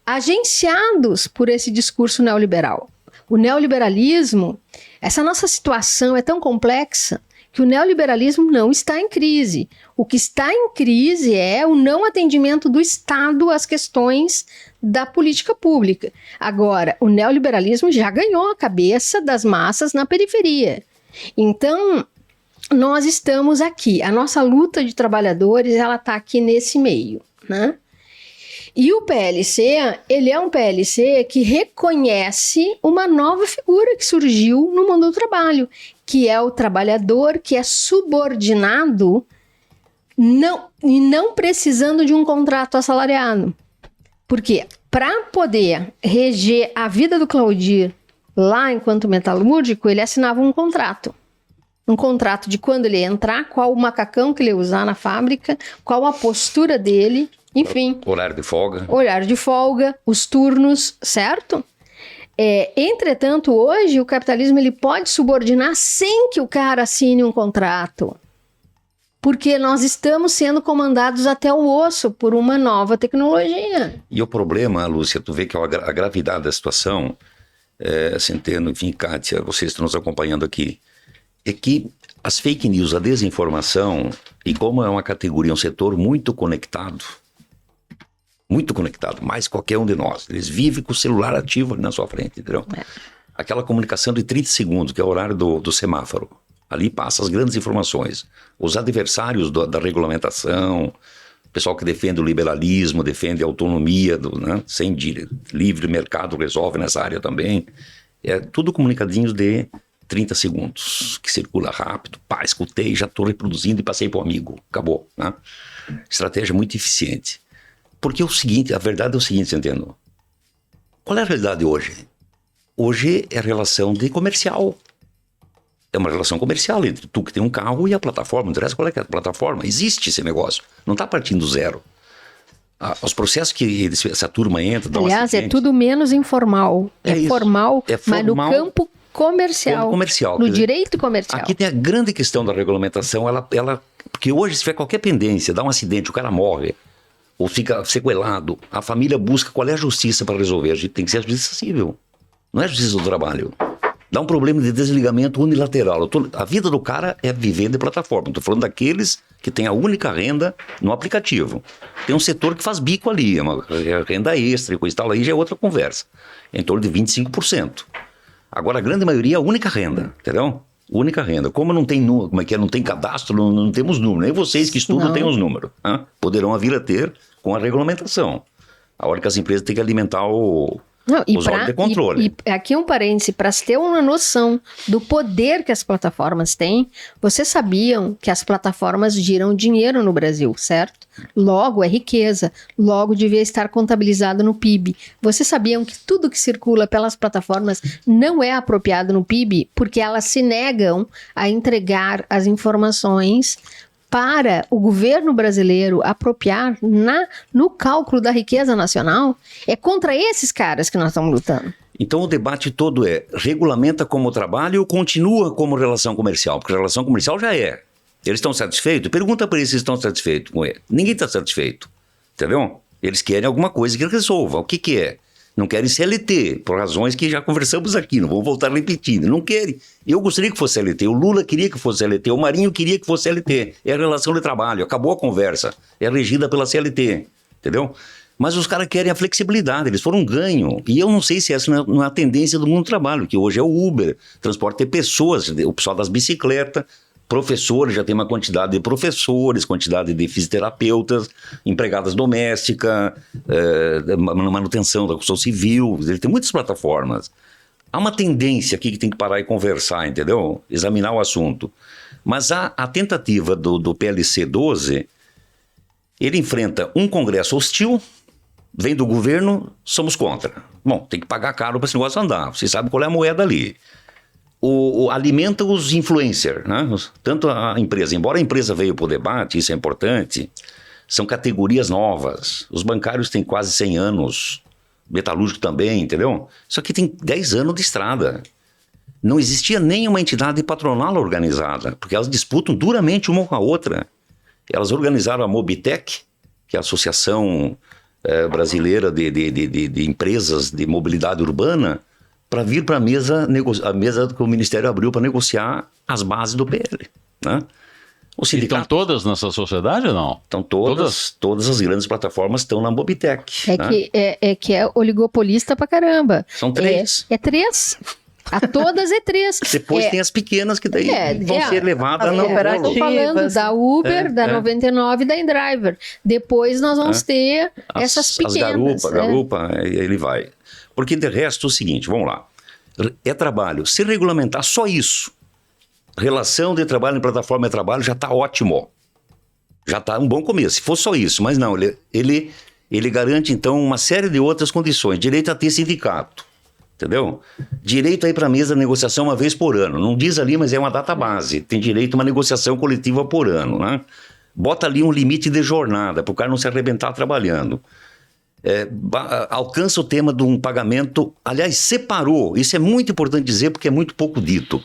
agenciados por esse discurso neoliberal. O neoliberalismo, essa nossa situação é tão complexa que o neoliberalismo não está em crise. O que está em crise é o não atendimento do Estado às questões da política pública. Agora, o neoliberalismo já ganhou a cabeça das massas na periferia. Então, nós estamos aqui. A nossa luta de trabalhadores, ela está aqui nesse meio, né? E o PLC, ele é um PLC que reconhece uma nova figura que surgiu no mundo do trabalho, que é o trabalhador que é subordinado não precisando de um contrato assalariado. Porque para poder reger a vida do Claudir lá enquanto metalúrgico, ele assinava um contrato. Um contrato de quando ele ia entrar, qual o macacão que ele ia usar na fábrica, qual a postura dele, enfim. Horário de folga. Horário de folga, os turnos, certo? Entretanto, hoje o capitalismo ele pode subordinar sem que o cara assine um contrato. porque nós estamos sendo comandados até o osso por uma nova tecnologia. E o problema, Lúcia, tu vê que a gravidade da situação, Centeno, enfim, Kátia, vocês estão nos acompanhando aqui, é que as fake news, a desinformação, e como é uma categoria, um setor muito conectado, mais qualquer um de nós, eles vivem com o celular ativo ali na sua frente, entendeu? Aquela comunicação de 30 segundos, que é o horário do semáforo, ali passa as grandes informações. Os adversários da regulamentação, o pessoal que defende o liberalismo, defende a autonomia, né? Sem livre mercado resolve nessa área também, é tudo comunicadinhos de 30 segundos, que circula rápido, escutei, já estou reproduzindo e passei para o amigo, acabou, né? Estratégia muito eficiente. Porque a verdade é o seguinte, Centeno, qual é a realidade hoje? Hoje é a relação de comercial. É uma relação comercial entre tu que tem um carro e a plataforma, não interessa qual é que é a plataforma, existe esse negócio, não está partindo do zero. Os processos que essa turma entra... Aliás, é tudo menos informal, formal, mas no campo comercial, no direito comercial. Aqui tem a grande questão da regulamentação, porque hoje se tiver qualquer pendência, dá um acidente, o cara morre, ou fica sequelado, a família busca qual é a justiça para resolver. A gente tem que ser a justiça civil, não é a justiça do trabalho. Dá um problema de desligamento unilateral. A vida do cara é viver de plataforma. Estou falando daqueles que têm a única renda no aplicativo. Tem um setor que faz bico ali, é uma renda extra e coisa e tal, aí já é outra conversa. É em torno de 25%. Agora, a grande maioria é a única renda, entendeu? Única renda. Como não tem não tem cadastro, não temos número. Nem vocês que estudam têm os números. Hein? Poderão vir a ter com a regulamentação. A hora que as empresas têm que alimentar os órgãos de controle. E aqui um parêntese, para se ter uma noção do poder que as plataformas têm, vocês sabiam que as plataformas giram dinheiro no Brasil, certo? Logo é riqueza, logo devia estar contabilizado no PIB. Vocês sabiam que tudo que circula pelas plataformas não é apropriado no PIB, porque elas se negam a entregar as informações para o governo brasileiro apropriar no cálculo da riqueza nacional? É contra esses caras que nós estamos lutando. Então o debate todo regulamenta como trabalho ou continua como relação comercial? Porque relação comercial já é. Eles estão satisfeitos? Pergunta para eles se estão satisfeitos com ele. Ninguém está satisfeito, entendeu? Eles querem alguma coisa que resolva. O que é? Não querem CLT, por razões que já conversamos aqui, não vou voltar repetindo. Não querem. Eu gostaria que fosse CLT, o Lula queria que fosse CLT, o Marinho queria que fosse CLT. É a relação de trabalho, acabou a conversa. É regida pela CLT, entendeu? Mas os caras querem a flexibilidade, eles foram um ganho. E eu não sei se essa não é a tendência do mundo do trabalho, que hoje é o Uber, transporte de pessoas, o pessoal das bicicletas, professores, já tem uma quantidade de professores, quantidade de fisioterapeutas, empregadas domésticas, manutenção da construção civil, ele tem muitas plataformas. Há uma tendência aqui que tem que parar e conversar, entendeu? Examinar o assunto. Mas a tentativa do PLC 12, ele enfrenta um congresso hostil, vem do governo, somos contra. Bom, tem que pagar caro para esse negócio andar, vocês sabem qual é a moeda ali. Alimenta os influencers, né? Tanto a empresa, embora a empresa veio para o debate, isso é importante, são categorias novas. Os bancários têm quase 100 anos, metalúrgico também, entendeu? Isso aqui tem 10 anos de estrada. Não existia nenhuma entidade patronal organizada, porque elas disputam duramente uma com a outra. Elas organizaram a Mobitec, que é a Associação Brasileira de Empresas de Mobilidade Urbana, para vir para a mesa que o Ministério abriu para negociar as bases do PL. Né? Estão todas nessa sociedade ou não? Estão todas as grandes plataformas estão na Mobitec. Que é oligopolista pra caramba. São 3. É 3. A todas é 3. Depois tem as pequenas que daí vão ser levadas na operativa. Estou falando da Uber, da 99 e da InDriver. Depois nós vamos ter essas pequenas. As garupa, ele vai. Porque de resto é o seguinte, vamos lá. É trabalho. Se regulamentar só isso, relação de trabalho em plataforma de trabalho já está ótimo. Já está um bom começo. Se for só isso, mas não, ele garante então uma série de outras condições. Direito a ter sindicato, entendeu? Direito a ir para a mesa de negociação uma vez por ano. Não diz ali, mas é uma data base. Tem direito a uma negociação coletiva por ano, né? Bota ali um limite de jornada, para o cara não se arrebentar trabalhando. Alcança o tema de um pagamento, aliás, separou, isso é muito importante dizer porque é muito pouco dito,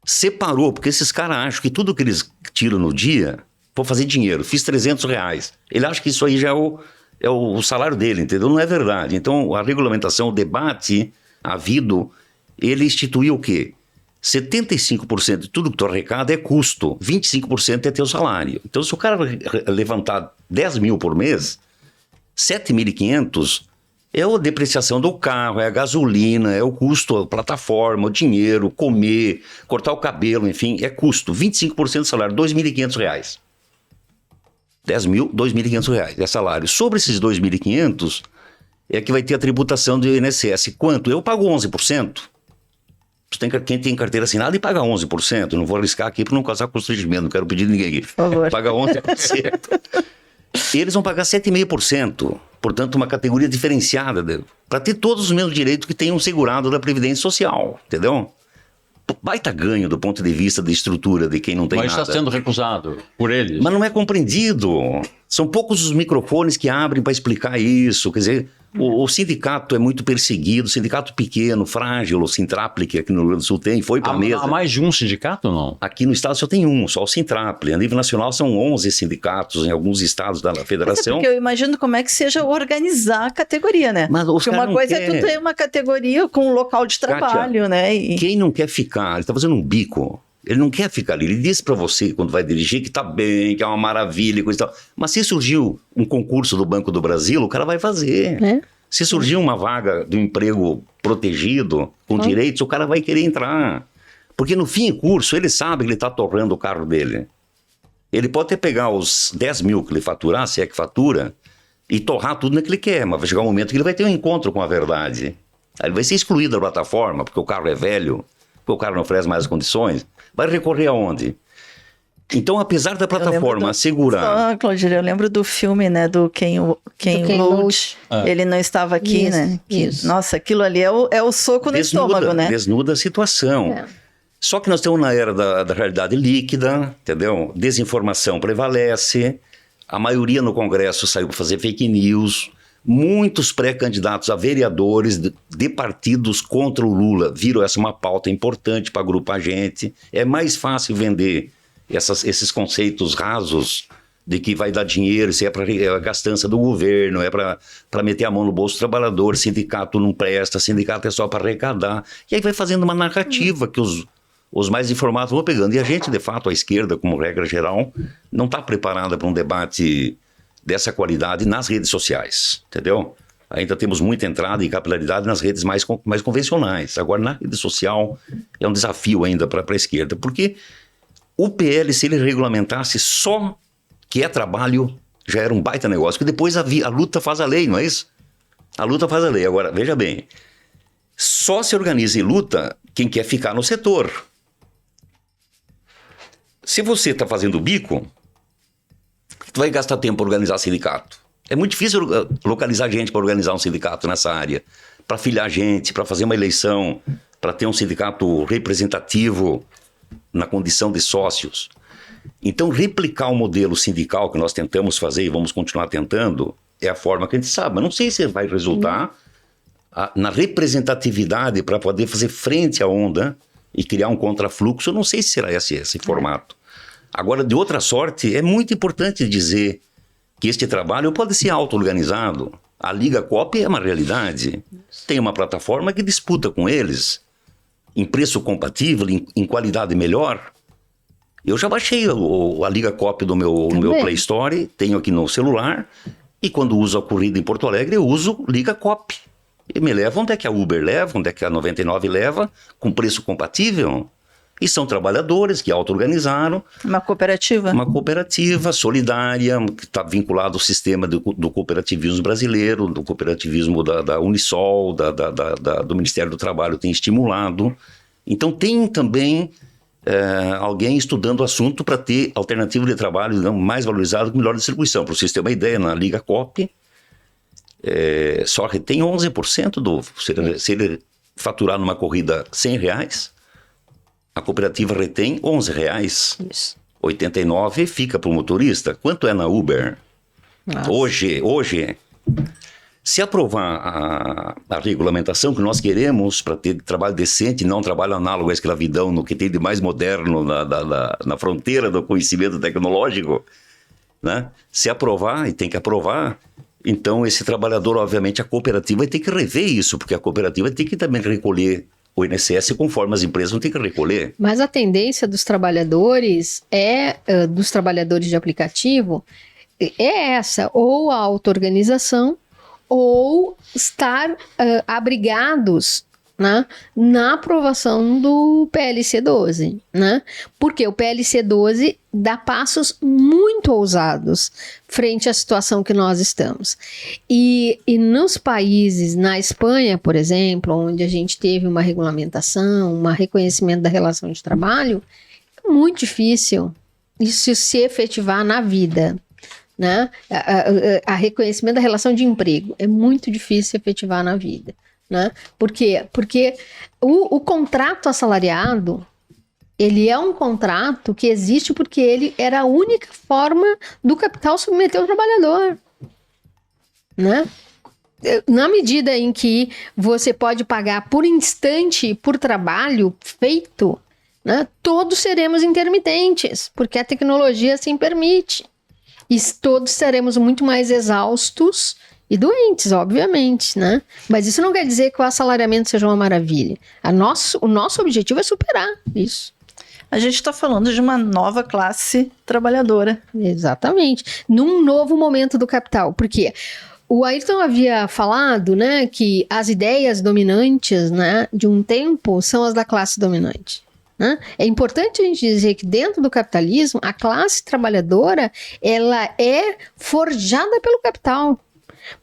separou, porque esses caras acham que tudo que eles tiram no dia vou fazer dinheiro, fiz R$300. Ele acha que isso aí já é o salário dele, entendeu? Não é verdade. Então, a regulamentação, o debate havido, ele instituiu o quê? 75% de tudo que tu arrecada é custo, 25% é teu salário. Então, se o cara levantar 10 mil por mês, 7.500 é a depreciação do carro, é a gasolina, é o custo, a plataforma, o dinheiro, comer, cortar o cabelo, enfim, é custo. 25% do salário, R$2.500. 10 mil, R$2.500 é salário. Sobre esses 2.500 é que vai ter a tributação do INSS. Quanto? Eu pago 11%. Quem tem carteira assinada e paga 11%. Não vou arriscar aqui para não causar constrangimento, não quero pedir ninguém aqui. Por favor. Paga 11%. Eles vão pagar 7,5%. Portanto, uma categoria diferenciada, para ter todos os mesmos direitos que tem um segurado da Previdência Social, entendeu? Baita ganho do ponto de vista da estrutura de quem não tem nada. Mas está sendo recusado por eles. Mas não é compreendido. São poucos os microfones que abrem para explicar isso. Quer dizer, o sindicato é muito perseguido, sindicato pequeno, frágil, o Sintraple, que aqui no Rio Grande do Sul tem, foi para a mesa. Há mais de um sindicato ou não? Aqui no estado só tem um, só o Sintraple. A nível nacional são 11 sindicatos em alguns estados da federação. Porque eu imagino como é que seja organizar a categoria, né? Mas porque uma coisa é tu ter uma categoria com um local de trabalho, Kátia, né? Quem não quer ficar, ele está fazendo um bico. Ele não quer ficar ali. Ele disse para você, quando vai dirigir, que tá bem, que é uma maravilha, coisa e tal. Mas se surgiu um concurso do Banco do Brasil, o cara vai fazer. É? Se surgiu uma vaga de um emprego protegido, com direitos, o cara vai querer entrar. Porque no fim do curso, ele sabe que ele está torrando o carro dele. Ele pode até pegar os 10 mil que ele faturar, se é que fatura, e torrar tudo naquilo que ele quer. Mas vai chegar um momento que ele vai ter um encontro com a verdade. Aí ele vai ser excluído da plataforma, porque o carro é velho, porque o cara não oferece mais condições. Vai recorrer aonde? Então, apesar da plataforma assegurar... Claudir, eu lembro do filme, né, do Ken Loach. Ele não estava aqui, isso, né? Isso. Nossa, aquilo ali é o soco no estômago, né? Desnuda a situação. Só que nós estamos na era da realidade líquida, entendeu? Desinformação prevalece. A maioria no Congresso saiu para fazer fake news. Muitos pré-candidatos a vereadores de partidos contra o Lula viram essa uma pauta importante para agrupar gente. É mais fácil vender esses conceitos rasos de que vai dar dinheiro, se é para a gastança do governo, é para meter a mão no bolso do trabalhador, sindicato não presta, sindicato é só para arrecadar. E aí vai fazendo uma narrativa que os mais informados vão pegando. E a gente, de fato, a esquerda, como regra geral, não está preparada para um debate dessa qualidade nas redes sociais, entendeu? Ainda temos muita entrada e capilaridade nas redes mais convencionais. Agora, na rede social, é um desafio ainda para a esquerda, porque o PL, se ele regulamentasse só que é trabalho, já era um baita negócio, porque depois a luta faz a lei, não é isso? A luta faz a lei. Agora, veja bem, só se organiza e luta quem quer ficar no setor. Se você está fazendo bico, tu vai gastar tempo para organizar sindicato. É muito difícil localizar gente para organizar um sindicato nessa área, para filiar gente, para fazer uma eleição, para ter um sindicato representativo na condição de sócios. Então, replicar o modelo sindical que nós tentamos fazer e vamos continuar tentando é a forma que a gente sabe. Mas não sei se vai resultar na representatividade para poder fazer frente à onda e criar um contrafluxo. Eu não sei se será esse formato. Agora, de outra sorte, é muito importante dizer que este trabalho pode ser auto-organizado. A Liga Coop é uma realidade. Tem uma plataforma que disputa com eles em preço compatível, em qualidade melhor. Eu já baixei a Liga Coop no meu Play Store, tenho aqui no celular, e quando uso a corrida em Porto Alegre, eu uso Liga Coop. E me leva onde é que a Uber leva, onde é que a 99 leva, com preço compatível. E são trabalhadores que auto-organizaram. Uma cooperativa? Uma cooperativa solidária, que está vinculada ao sistema do cooperativismo brasileiro, do cooperativismo da Unisol, do Ministério do Trabalho tem estimulado. Então tem também alguém estudando o assunto para ter alternativa de trabalho, digamos, mais valorizado com melhor distribuição. Para vocês terem uma ideia, na Liga Coop, só retém 11% se ele faturar numa corrida R$100, a cooperativa retém R$11. Isso. 89 fica para o motorista. Quanto é na Uber? Hoje Se aprovar a regulamentação que nós queremos para ter trabalho decente, não trabalho análogo à escravidão, no que tem de mais moderno na fronteira do conhecimento tecnológico, né? Se aprovar, e tem que aprovar, então esse trabalhador, obviamente, a cooperativa vai ter que rever isso, porque a cooperativa tem que também recolher o INSS conforme as empresas não têm que recolher. Mas a tendência dos trabalhadores dos trabalhadores de aplicativo é essa, ou a auto-organização, ou estar abrigados, né, na aprovação do PLC 12, né? Porque o PLC 12 dá passos muito ousados frente à situação que nós estamos. E nos países, na Espanha, por exemplo, onde a gente teve uma regulamentação, um reconhecimento da relação de trabalho, é muito difícil isso se efetivar na vida, né? A reconhecimento da relação de emprego é muito difícil efetivar na vida, né? Por quê? Porque o contrato assalariado, ele é um contrato que existe porque ele era a única forma do capital submeter o trabalhador, né? Na medida em que você pode pagar por instante por trabalho feito, né, todos seremos intermitentes, porque a tecnologia assim permite. E todos seremos muito mais exaustos e doentes, obviamente, né? Mas isso não quer dizer que o assalariamento seja uma maravilha. O nosso objetivo é superar isso. A gente está falando de uma nova classe trabalhadora. Exatamente. Num novo momento do capital. Porque o Ayrton havia falado, né, que as ideias dominantes, né, de um tempo são as da classe dominante. É importante a gente dizer que dentro do capitalismo, a classe trabalhadora, ela é forjada pelo capital.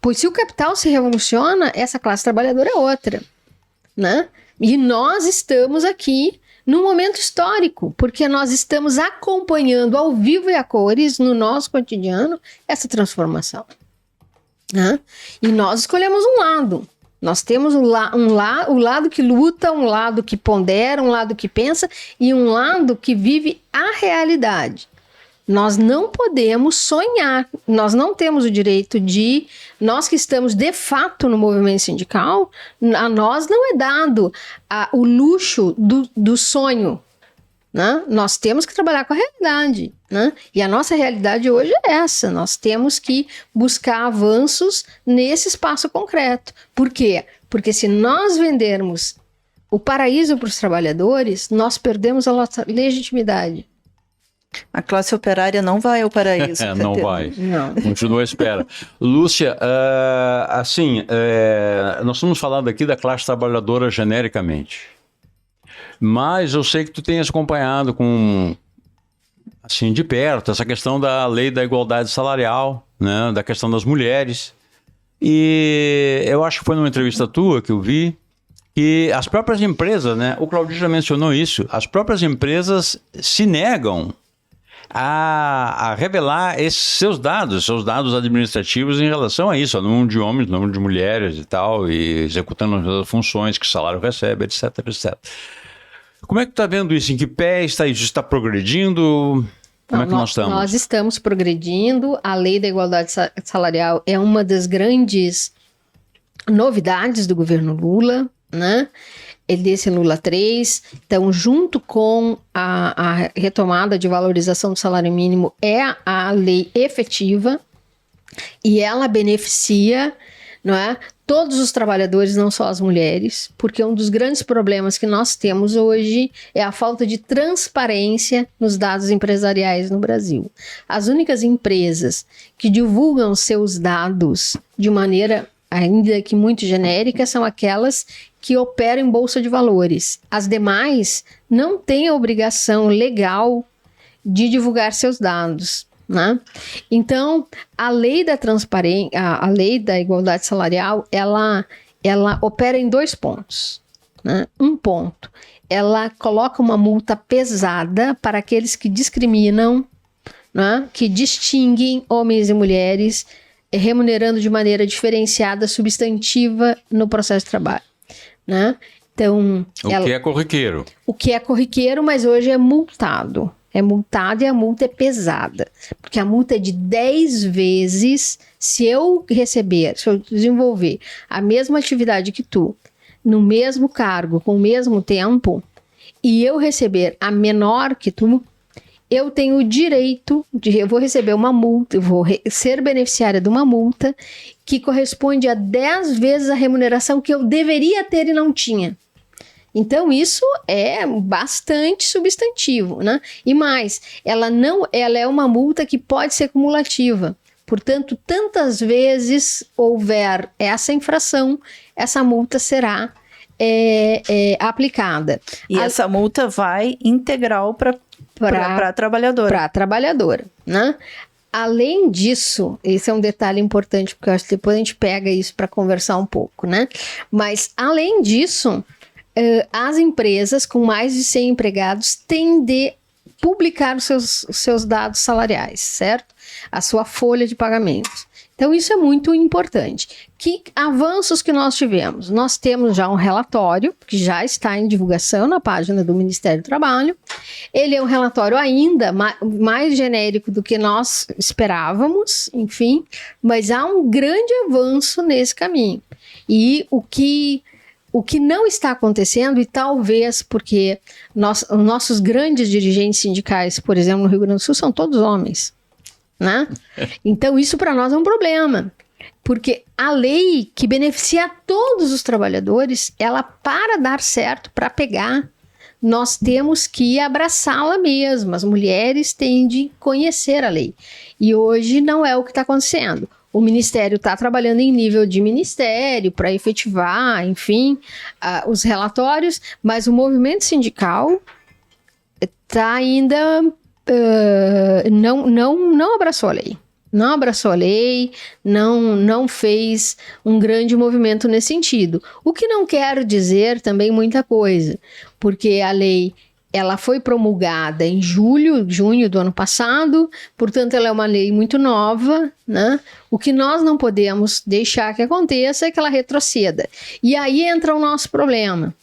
Pois se o capital se revoluciona, essa classe trabalhadora é outra, né? E nós estamos aqui num momento histórico, porque nós estamos acompanhando ao vivo e a cores, no nosso cotidiano, essa transformação, né? E nós escolhemos um lado. Nós temos o lado que luta, um lado que pondera, um lado que pensa e um lado que vive a realidade. Nós não podemos sonhar, nós não temos o direito de, nós que estamos de fato no movimento sindical, a nós não é dado o luxo do sonho, né? Nós temos que trabalhar com a realidade, né? E a nossa realidade hoje é essa, nós temos que buscar avanços nesse espaço concreto. Por quê? Porque se nós vendermos o paraíso para os trabalhadores, nós perdemos a nossa legitimidade. A classe operária não vai ao paraíso. Não vai. Não. Continua à espera. Lúcia, nós estamos falando aqui da classe trabalhadora genericamente. Mas eu sei que tu tens acompanhado assim, de perto essa questão da lei da igualdade salarial, né, da questão das mulheres. E eu acho que foi numa entrevista tua que eu vi que as próprias empresas, né, o Claudio já mencionou isso, as próprias empresas se negam a revelar esses seus dados administrativos em relação a isso, ao número de homens, número de mulheres e tal, e executando as funções que o salário recebe, etc, etc. Como é que tu está vendo isso? Em que pé está isso? Está progredindo? Como é que nós estamos? Nós estamos progredindo. A lei da igualdade salarial é uma das grandes novidades do governo Lula, né? Desse Lula 3. Então, junto com a retomada de valorização do salário mínimo, é a lei efetiva e ela beneficia, não é, todos os trabalhadores, não só as mulheres, porque um dos grandes problemas que nós temos hoje é a falta de transparência nos dados empresariais no Brasil. As únicas empresas que divulgam seus dados de maneira ainda que muito genérica são aquelas que operam em bolsa de valores. As demais não têm a obrigação legal de divulgar seus dados, né? Então, a lei da transparência, a lei da igualdade salarial, ela opera em 2 pontos, né? Um ponto, ela coloca uma multa pesada para aqueles que discriminam, né? Que distinguem homens e mulheres, remunerando de maneira diferenciada, substantiva no processo de trabalho, né? Então, que é corriqueiro. O que é corriqueiro, mas hoje é multado, é multado e a multa é pesada. Porque a multa é de 10 vezes se eu desenvolver a mesma atividade que tu, no mesmo cargo, com o mesmo tempo, e eu receber a menor que tu, eu tenho o direito eu vou receber uma multa, eu vou ser beneficiária de uma multa que corresponde a 10 vezes a remuneração que eu deveria ter e não tinha. Então, isso é bastante substantivo, né? E mais, ela é uma multa que pode ser cumulativa. Portanto, tantas vezes houver essa infração, essa multa será aplicada. E essa multa vai integral para a trabalhadora. Para a trabalhadora, né? Além disso, esse é um detalhe importante, porque eu acho que depois a gente pega isso para conversar um pouco, né? Mas, além disso, as empresas com mais de 100 empregados têm de publicar os seus dados salariais, certo? A sua folha de pagamentos. Então, isso é muito importante. Que avanços que nós tivemos? Nós temos já um relatório, que já está em divulgação na página do Ministério do Trabalho. Ele é um relatório ainda mais genérico do que nós esperávamos, enfim, mas há um grande avanço nesse caminho. E o que não está acontecendo, e talvez porque nossos grandes dirigentes sindicais, por exemplo, no Rio Grande do Sul, são todos homens, né? Então, isso para nós é um problema, porque a lei que beneficia todos os trabalhadores, ela, para dar certo, para pegar, nós temos que abraçá-la mesmo. As mulheres têm de conhecer a lei. E hoje não é o que está acontecendo. O Ministério está trabalhando em nível de ministério para efetivar, enfim, os relatórios, mas o movimento sindical está ainda não abraçou a lei. Não abraçou a lei, não fez um grande movimento nesse sentido. O que não quer dizer também muita coisa, porque a lei ela foi promulgada em junho do ano passado, portanto ela é uma lei muito nova, né? O que nós não podemos deixar que aconteça é que ela retroceda. E aí entra o nosso problema,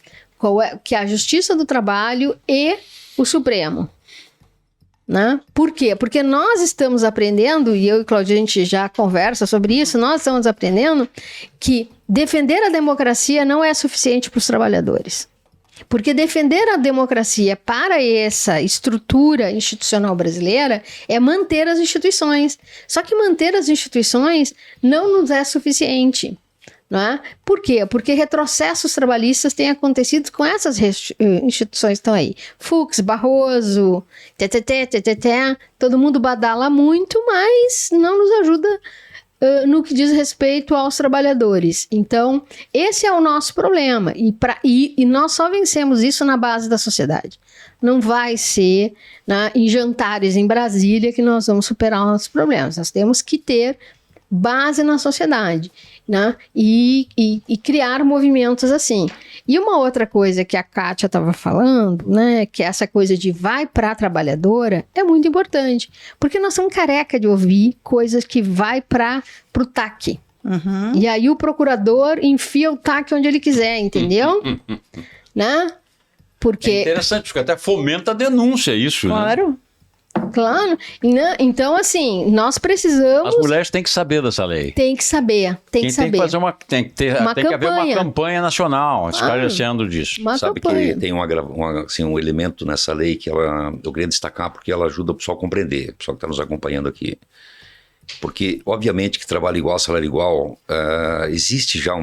que é a Justiça do Trabalho e o Supremo. Né? Por quê? Porque nós estamos aprendendo, e eu e Cláudia a gente já conversa sobre isso, nós estamos aprendendo que defender a democracia não é suficiente para os trabalhadores. Porque defender a democracia para essa estrutura institucional brasileira é manter as instituições. Só que manter as instituições não nos é suficiente. Não é? Por quê? Porque retrocessos trabalhistas têm acontecido com essas instituições que estão aí. Fux, Barroso, todo mundo badala muito, mas não nos ajuda no que diz respeito aos trabalhadores. Então, esse é o nosso problema. E nós só vencemos isso na base da sociedade. Não vai ser em jantares em Brasília que nós vamos superar os nossos problemas. Nós temos que ter base na sociedade, né? E criar movimentos assim. E uma outra coisa que a Kátia estava falando, né, que essa coisa de vai para a trabalhadora, é muito importante, porque nós somos careca de ouvir coisas que vai para o TAC. Uhum. E aí o procurador enfia o TAC onde ele quiser, entendeu? Né? Porque... É interessante, porque até fomenta a denúncia isso, claro. Né? Claro, então assim, nós precisamos... As mulheres têm que saber dessa lei. Tem que saber, tem que saber. Tem que haver uma campanha nacional esclarecendo disso. Sabe campanha. Que tem um elemento nessa lei que eu queria destacar porque ela ajuda o pessoal a compreender, o pessoal que está nos acompanhando aqui. Porque, obviamente, que trabalho igual, salário igual, existe já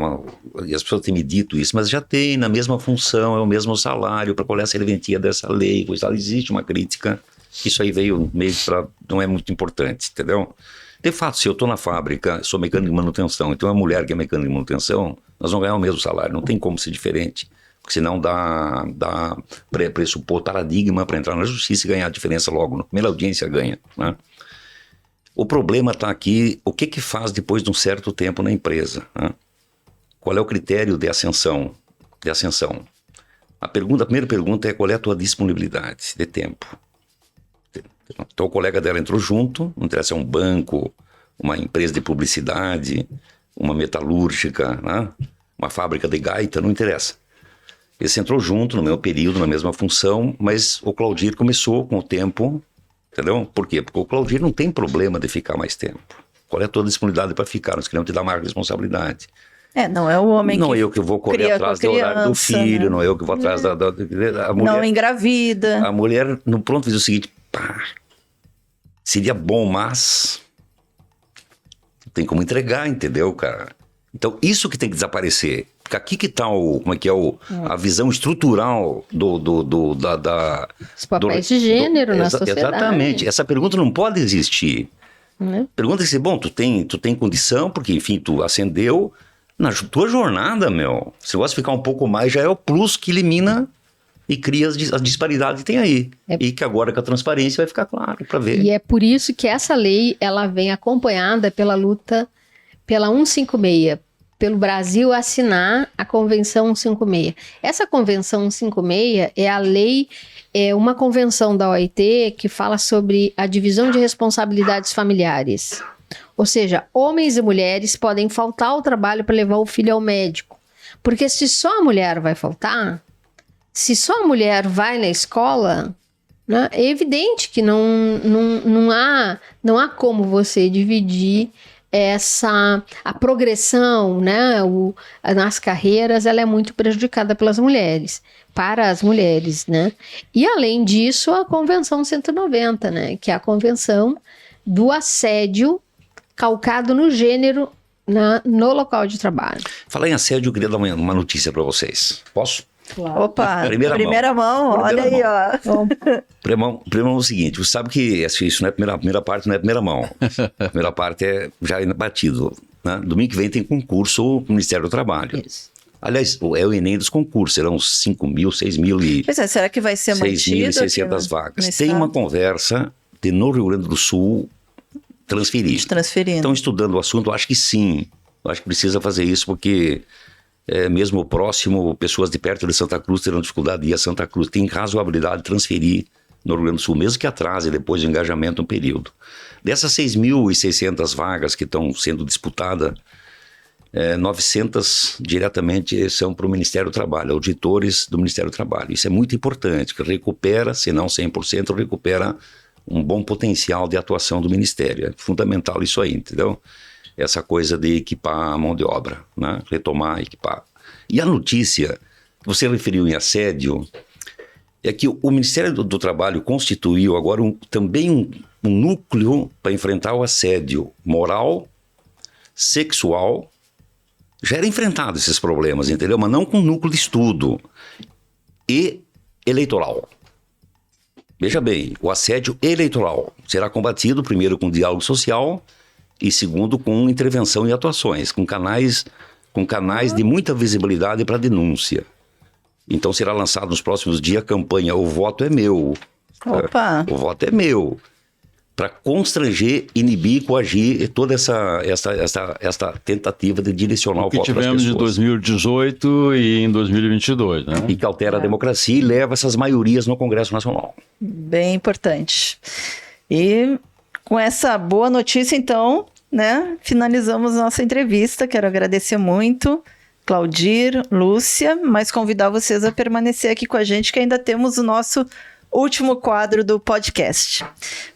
e as pessoas têm me dito isso, mas já tem na mesma função, é o mesmo salário, para qual é a serventia dessa lei, pois existe uma crítica. Isso aí veio meio para... não é muito importante, entendeu? De fato, se eu estou na fábrica, sou mecânico de manutenção, então a mulher que é mecânica de manutenção, nós vamos ganhar o mesmo salário, não tem como ser diferente, porque senão dá pressupor paradigma para entrar na justiça e ganhar a diferença logo, na primeira audiência ganha, né? O problema está aqui, o que faz depois de um certo tempo na empresa, né? Qual é o critério de ascensão? A primeira pergunta é qual é a tua disponibilidade de tempo? Então o colega dela entrou junto, não interessa se é um banco, uma empresa de publicidade, uma metalúrgica, né? Uma fábrica de gaita, não interessa. Esse entrou junto no mesmo período, na mesma função, mas o Claudir começou com o tempo, entendeu? Por quê? Porque o Claudir não tem problema de ficar mais tempo. Qual é a tua disponibilidade para ficar? Nós queremos te dar mais responsabilidade. Não é o homem não que... Não é eu que vou correr atrás do horário do filho, não é eu que vou atrás da a mulher, não engravida. A mulher, no pronto, fez o seguinte, pá, seria bom, mas não tem como entregar, entendeu, cara? Então, isso que tem que desaparecer. Porque aqui que está a visão estrutural os papéis de gênero na sociedade. Exatamente. Essa pergunta não pode existir. Pergunta se, bom, tu tem condição, porque, enfim, tu ascendeu na tua jornada, meu. Se você ficar um pouco mais, já é o plus que elimina e cria as disparidades que tem aí. E que agora com a transparência vai ficar claro para ver. E é por isso que essa lei, ela vem acompanhada pela luta pela 156, pelo Brasil assinar a Convenção 156. Essa Convenção 156 é a lei, é uma convenção da OIT que fala sobre a divisão de responsabilidades familiares. Ou seja, homens e mulheres podem faltar ao trabalho para levar o filho ao médico. Porque se só a mulher vai faltar, se só a mulher vai na escola, né, é evidente que não há como você dividir a progressão, né, nas carreiras, ela é muito prejudicada pelas mulheres, para as mulheres, né? E além disso, a Convenção 190, né, que é a convenção do assédio calcado no gênero no local de trabalho. Falar em assédio, eu queria dar uma notícia para vocês. Posso? Claro. Opa, primeira mão, olha aí, ó. Primeira mão é o seguinte, você sabe que isso não é a primeira parte, não é a primeira mão. A primeira parte já é batido. Né? Domingo que vem tem concurso no Ministério do Trabalho. Isso. Aliás, é o Enem dos concursos, serão 5 mil, 6 mil e... Pois é, será que vai ser mantido? 6.600 vagas. Tem uma conversa de no Rio Grande do Sul transferindo. Estão estudando o assunto, eu acho que sim. Eu acho que precisa fazer isso porque... mesmo o próximo, pessoas de perto de Santa Cruz terão dificuldade de ir a Santa Cruz. Tem razoabilidade de transferir no Rio Grande do Sul, mesmo que atrase depois do engajamento um período. Dessas 6.600 vagas que estão sendo disputadas, 900 diretamente são para o Ministério do Trabalho, auditores do Ministério do Trabalho. Isso é muito importante, que recupera, se não 100%, recupera um bom potencial de atuação do Ministério. É fundamental isso aí, entendeu? Essa coisa de equipar a mão de obra, né? Retomar, equipar. E a notícia que você referiu em assédio é que o Ministério do Trabalho constituiu agora também um núcleo para enfrentar o assédio moral, sexual. Já era enfrentado esses problemas, entendeu? Mas não com núcleo de estudo e eleitoral. Veja bem, o assédio eleitoral será combatido primeiro com diálogo social e segundo com intervenção e atuações, com canais de muita visibilidade para denúncia. Então será lançado nos próximos dias a campanha O Voto é Meu. Opa! O voto é meu. Para constranger, inibir, coagir toda essa tentativa de direcionar o voto das pessoas. Que tivemos em 2018 e em 2022, né? E que altera a democracia e leva essas maiorias no Congresso Nacional. Bem importante. E com essa boa notícia, então, né, finalizamos nossa entrevista. Quero agradecer muito, Claudir, Lúcia, mas convidar vocês a permanecer aqui com a gente, que ainda temos o nosso último quadro do podcast.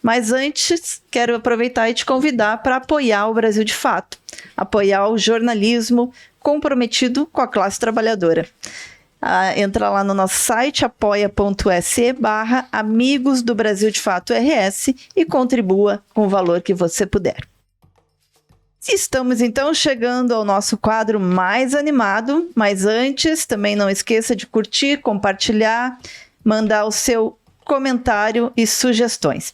Mas antes, quero aproveitar e te convidar para apoiar o Brasil de Fato, apoiar o jornalismo comprometido com a classe trabalhadora. Entra lá no nosso site apoia.se/Amigos do Brasil de Fato RS e contribua com o valor que você puder. Estamos então chegando ao nosso quadro mais animado, mas antes também não esqueça de curtir, compartilhar, mandar o seu comentário e sugestões.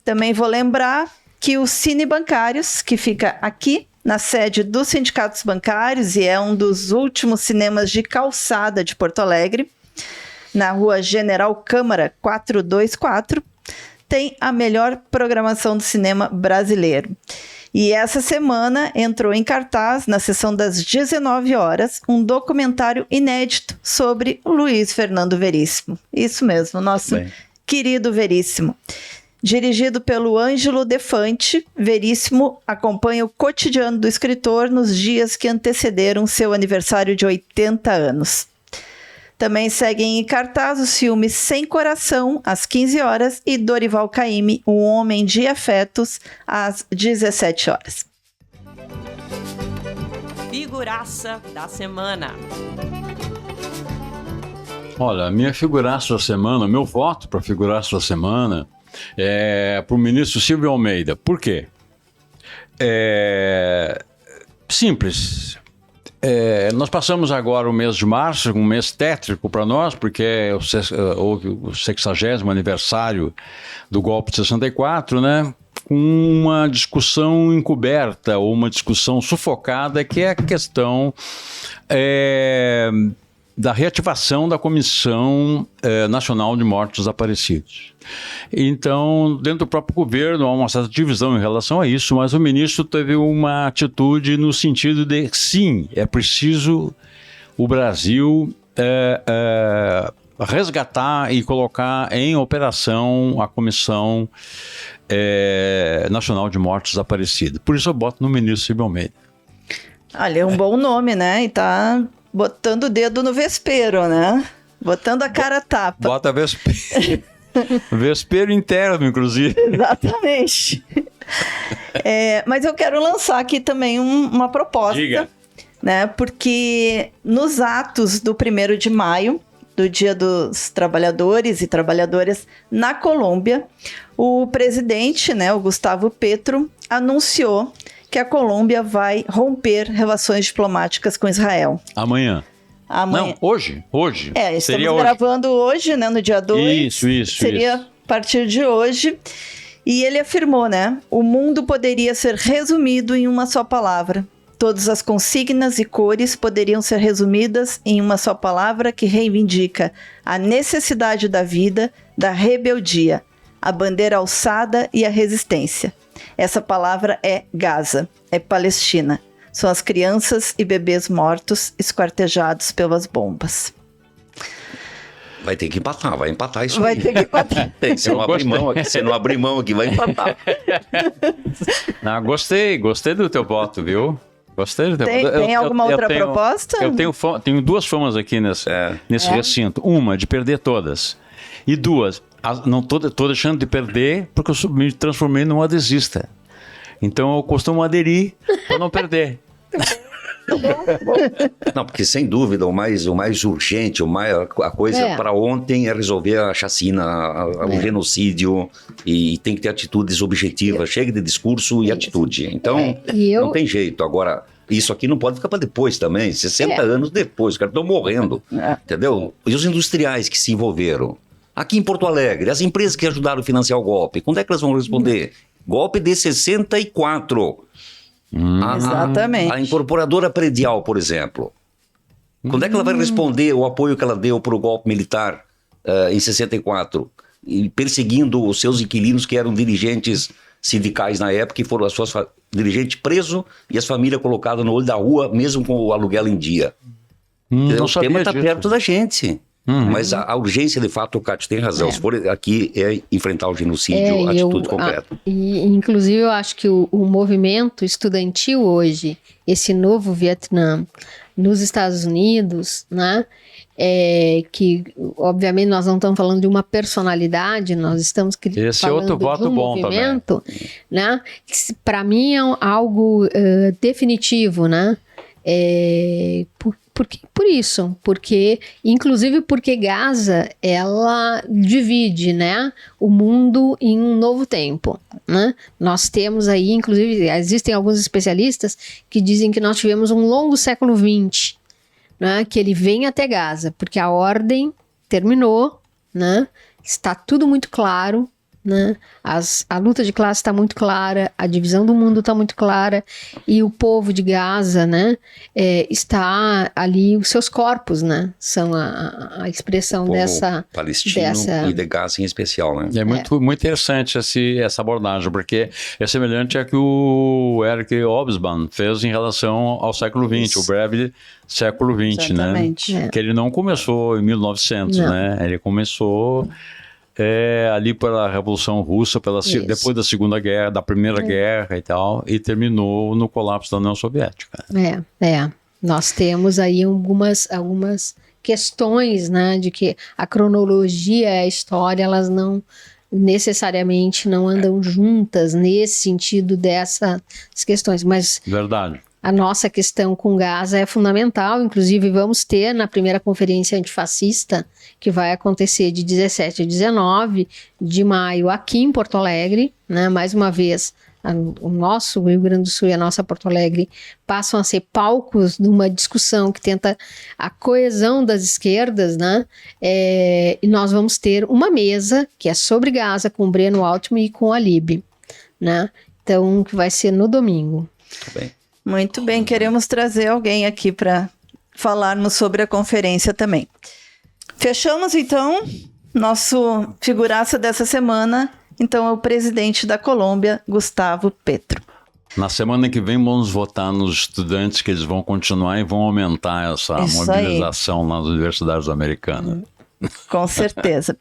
Também vou lembrar que o Cine Bancários, que fica aqui na sede dos sindicatos bancários e é um dos últimos cinemas de calçada de Porto Alegre, na rua General Câmara 424, tem a melhor programação do cinema brasileiro. E essa semana entrou em cartaz, na sessão das 19 horas, um documentário inédito sobre Luiz Fernando Veríssimo. Isso mesmo, nosso querido Veríssimo. Dirigido pelo Ângelo Defante, Veríssimo acompanha o cotidiano do escritor nos dias que antecederam seu aniversário de 80 anos. Também seguem em cartaz os filmes Sem Coração, às 15 horas, e Dorival Caymmi, Um Homem de Afetos, às 17 horas. Figuraça da semana. Olha, a minha figuraça da semana, meu voto para figuraça da semana é para o ministro Silvio Almeida. Por quê? Simples. Nós passamos agora o mês de março, um mês tétrico para nós, porque houve o 60º aniversário do golpe de 64, né? Com uma discussão encoberta ou uma discussão sufocada, que é a questão da reativação da Comissão Nacional de Mortos Desaparecidos. Então, dentro do próprio governo, há uma certa divisão em relação a isso, mas o ministro teve uma atitude no sentido de, sim, é preciso o Brasil resgatar e colocar em operação a Comissão Nacional de Mortos Desaparecidos. Por isso eu boto no ministro Silvio Almeida. Olha, é um bom nome, né? E tá botando o dedo no vespeiro, né? Botando a cara a tapa. Bota vespeiro. Vespeiro interno, inclusive. Exatamente. Mas eu quero lançar aqui também uma proposta. Diga. Né? Porque nos atos do 1º de maio, do Dia dos Trabalhadores e Trabalhadoras na Colômbia, o presidente, né, o Gustavo Petro, anunciou que a Colômbia vai romper relações diplomáticas com Israel. Amanhã. Não, hoje. Estamos Seria gravando hoje, né, no dia 2. Isso. Seria a partir de hoje. E ele afirmou, né, o mundo poderia ser resumido em uma só palavra. Todas as consignas e cores poderiam ser resumidas em uma só palavra que reivindica a necessidade da vida, da rebeldia, a bandeira alçada e a resistência. Essa palavra é Gaza, é Palestina. São as crianças e bebês mortos, esquartejados pelas bombas. Vai ter que empatar, vai empatar isso Vai aí. ter que empatar. Se não abrir mão aqui, vai empatar. Gostei do teu voto, viu? Gostei do teu voto. Tem alguma outra proposta? Eu tenho duas famas aqui nesse recinto. Uma, de perder todas. E duas, não tô deixando de perder porque eu me transformei num adesista. Então eu costumo aderir para não perder. Não, porque sem dúvida o mais urgente, a coisa para ontem é resolver a chacina, o genocídio, e tem que ter atitudes objetivas. Chega de discurso e atitude. Então, não tem jeito. Agora, isso aqui não pode ficar para depois também, 60 anos depois, os caras estão morrendo, entendeu? E os industriais que se envolveram, aqui em Porto Alegre, as empresas que ajudaram a financiar o golpe, quando é que elas vão responder? Golpe de 64. Exatamente. A incorporadora predial, por exemplo. Quando é que ela vai responder o apoio que ela deu para o golpe militar em 64? E perseguindo os seus inquilinos que eram dirigentes sindicais na época, que foram as suas dirigentes presos e as famílias colocadas no olho da rua, mesmo com o aluguel em dia. O tema está perto da gente. Mas a urgência, de fato, o Cátia tem razão. Se for aqui, enfrentar o genocídio, atitude concreta. Inclusive, eu acho que o movimento estudantil hoje, esse novo Vietnã nos Estados Unidos, né? Que, obviamente, nós não estamos falando de uma personalidade, nós estamos falando de um movimento, né? Que, para mim, é algo definitivo, né? Inclusive porque Gaza, ela divide, né, o mundo em um novo tempo, né? Nós temos aí, inclusive, existem alguns especialistas que dizem que nós tivemos um longo século XX, né, que ele vem até Gaza, porque a ordem terminou, né? Está tudo muito claro, né? A luta de classe está muito clara, a divisão do mundo está muito clara, e o povo de Gaza, né, está ali, os seus corpos, né, são a expressão dessa palestino e de Gaza em especial, né? É muito interessante essa abordagem, porque é semelhante a que o Eric Hobsbawm fez em relação ao século XX, o breve século XX, exatamente, né? Que ele não começou em 1900, né? Ele começou ali pela Revolução Russa, depois da Segunda Guerra, da Primeira Guerra e tal, e terminou no colapso da União Soviética. Nós temos aí algumas questões, né, de que a cronologia e a história, elas não necessariamente não andam juntas nesse sentido dessas questões, mas Verdade. a nossa questão com Gaza é fundamental. Inclusive vamos ter na primeira conferência antifascista, que vai acontecer de 17 a 19 de maio aqui em Porto Alegre, né, mais uma vez o nosso Rio Grande do Sul e a nossa Porto Alegre passam a ser palcos de uma discussão que tenta a coesão das esquerdas, né? E nós vamos ter uma mesa que é sobre Gaza com o Breno Altman e com a Lib, né? Então, que vai ser no domingo. Muito bem, queremos trazer alguém aqui para falarmos sobre a conferência também. Fechamos então nosso figuraça dessa semana. Então, é o presidente da Colômbia, Gustavo Petro. Na semana que vem vamos votar nos estudantes, que eles vão continuar e vão aumentar essa mobilização nas universidades americanas. Com certeza.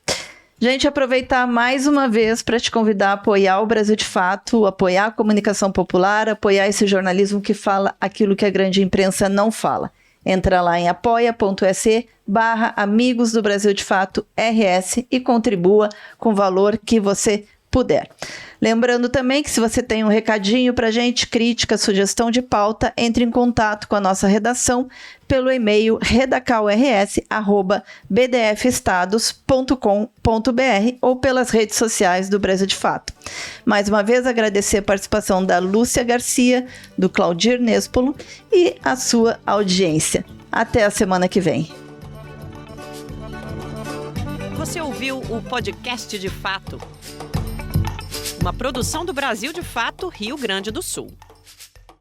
Gente, aproveitar mais uma vez para te convidar a apoiar o Brasil de Fato, apoiar a comunicação popular, apoiar esse jornalismo que fala aquilo que a grande imprensa não fala. Entra lá em apoia.se/Amigos do Brasil de Fato RS e contribua com o valor que você puder. Lembrando também que se você tem um recadinho para a gente, crítica, sugestão de pauta, entre em contato com a nossa redação pelo e-mail redacalrs@bdfestados.com.br ou pelas redes sociais do Brasil de Fato. Mais uma vez, agradecer a participação da Lúcia Garcia, do Claudir Nespolo e a sua audiência. Até a semana que vem. Você ouviu o podcast de Fato, uma produção do Brasil de Fato, Rio Grande do Sul.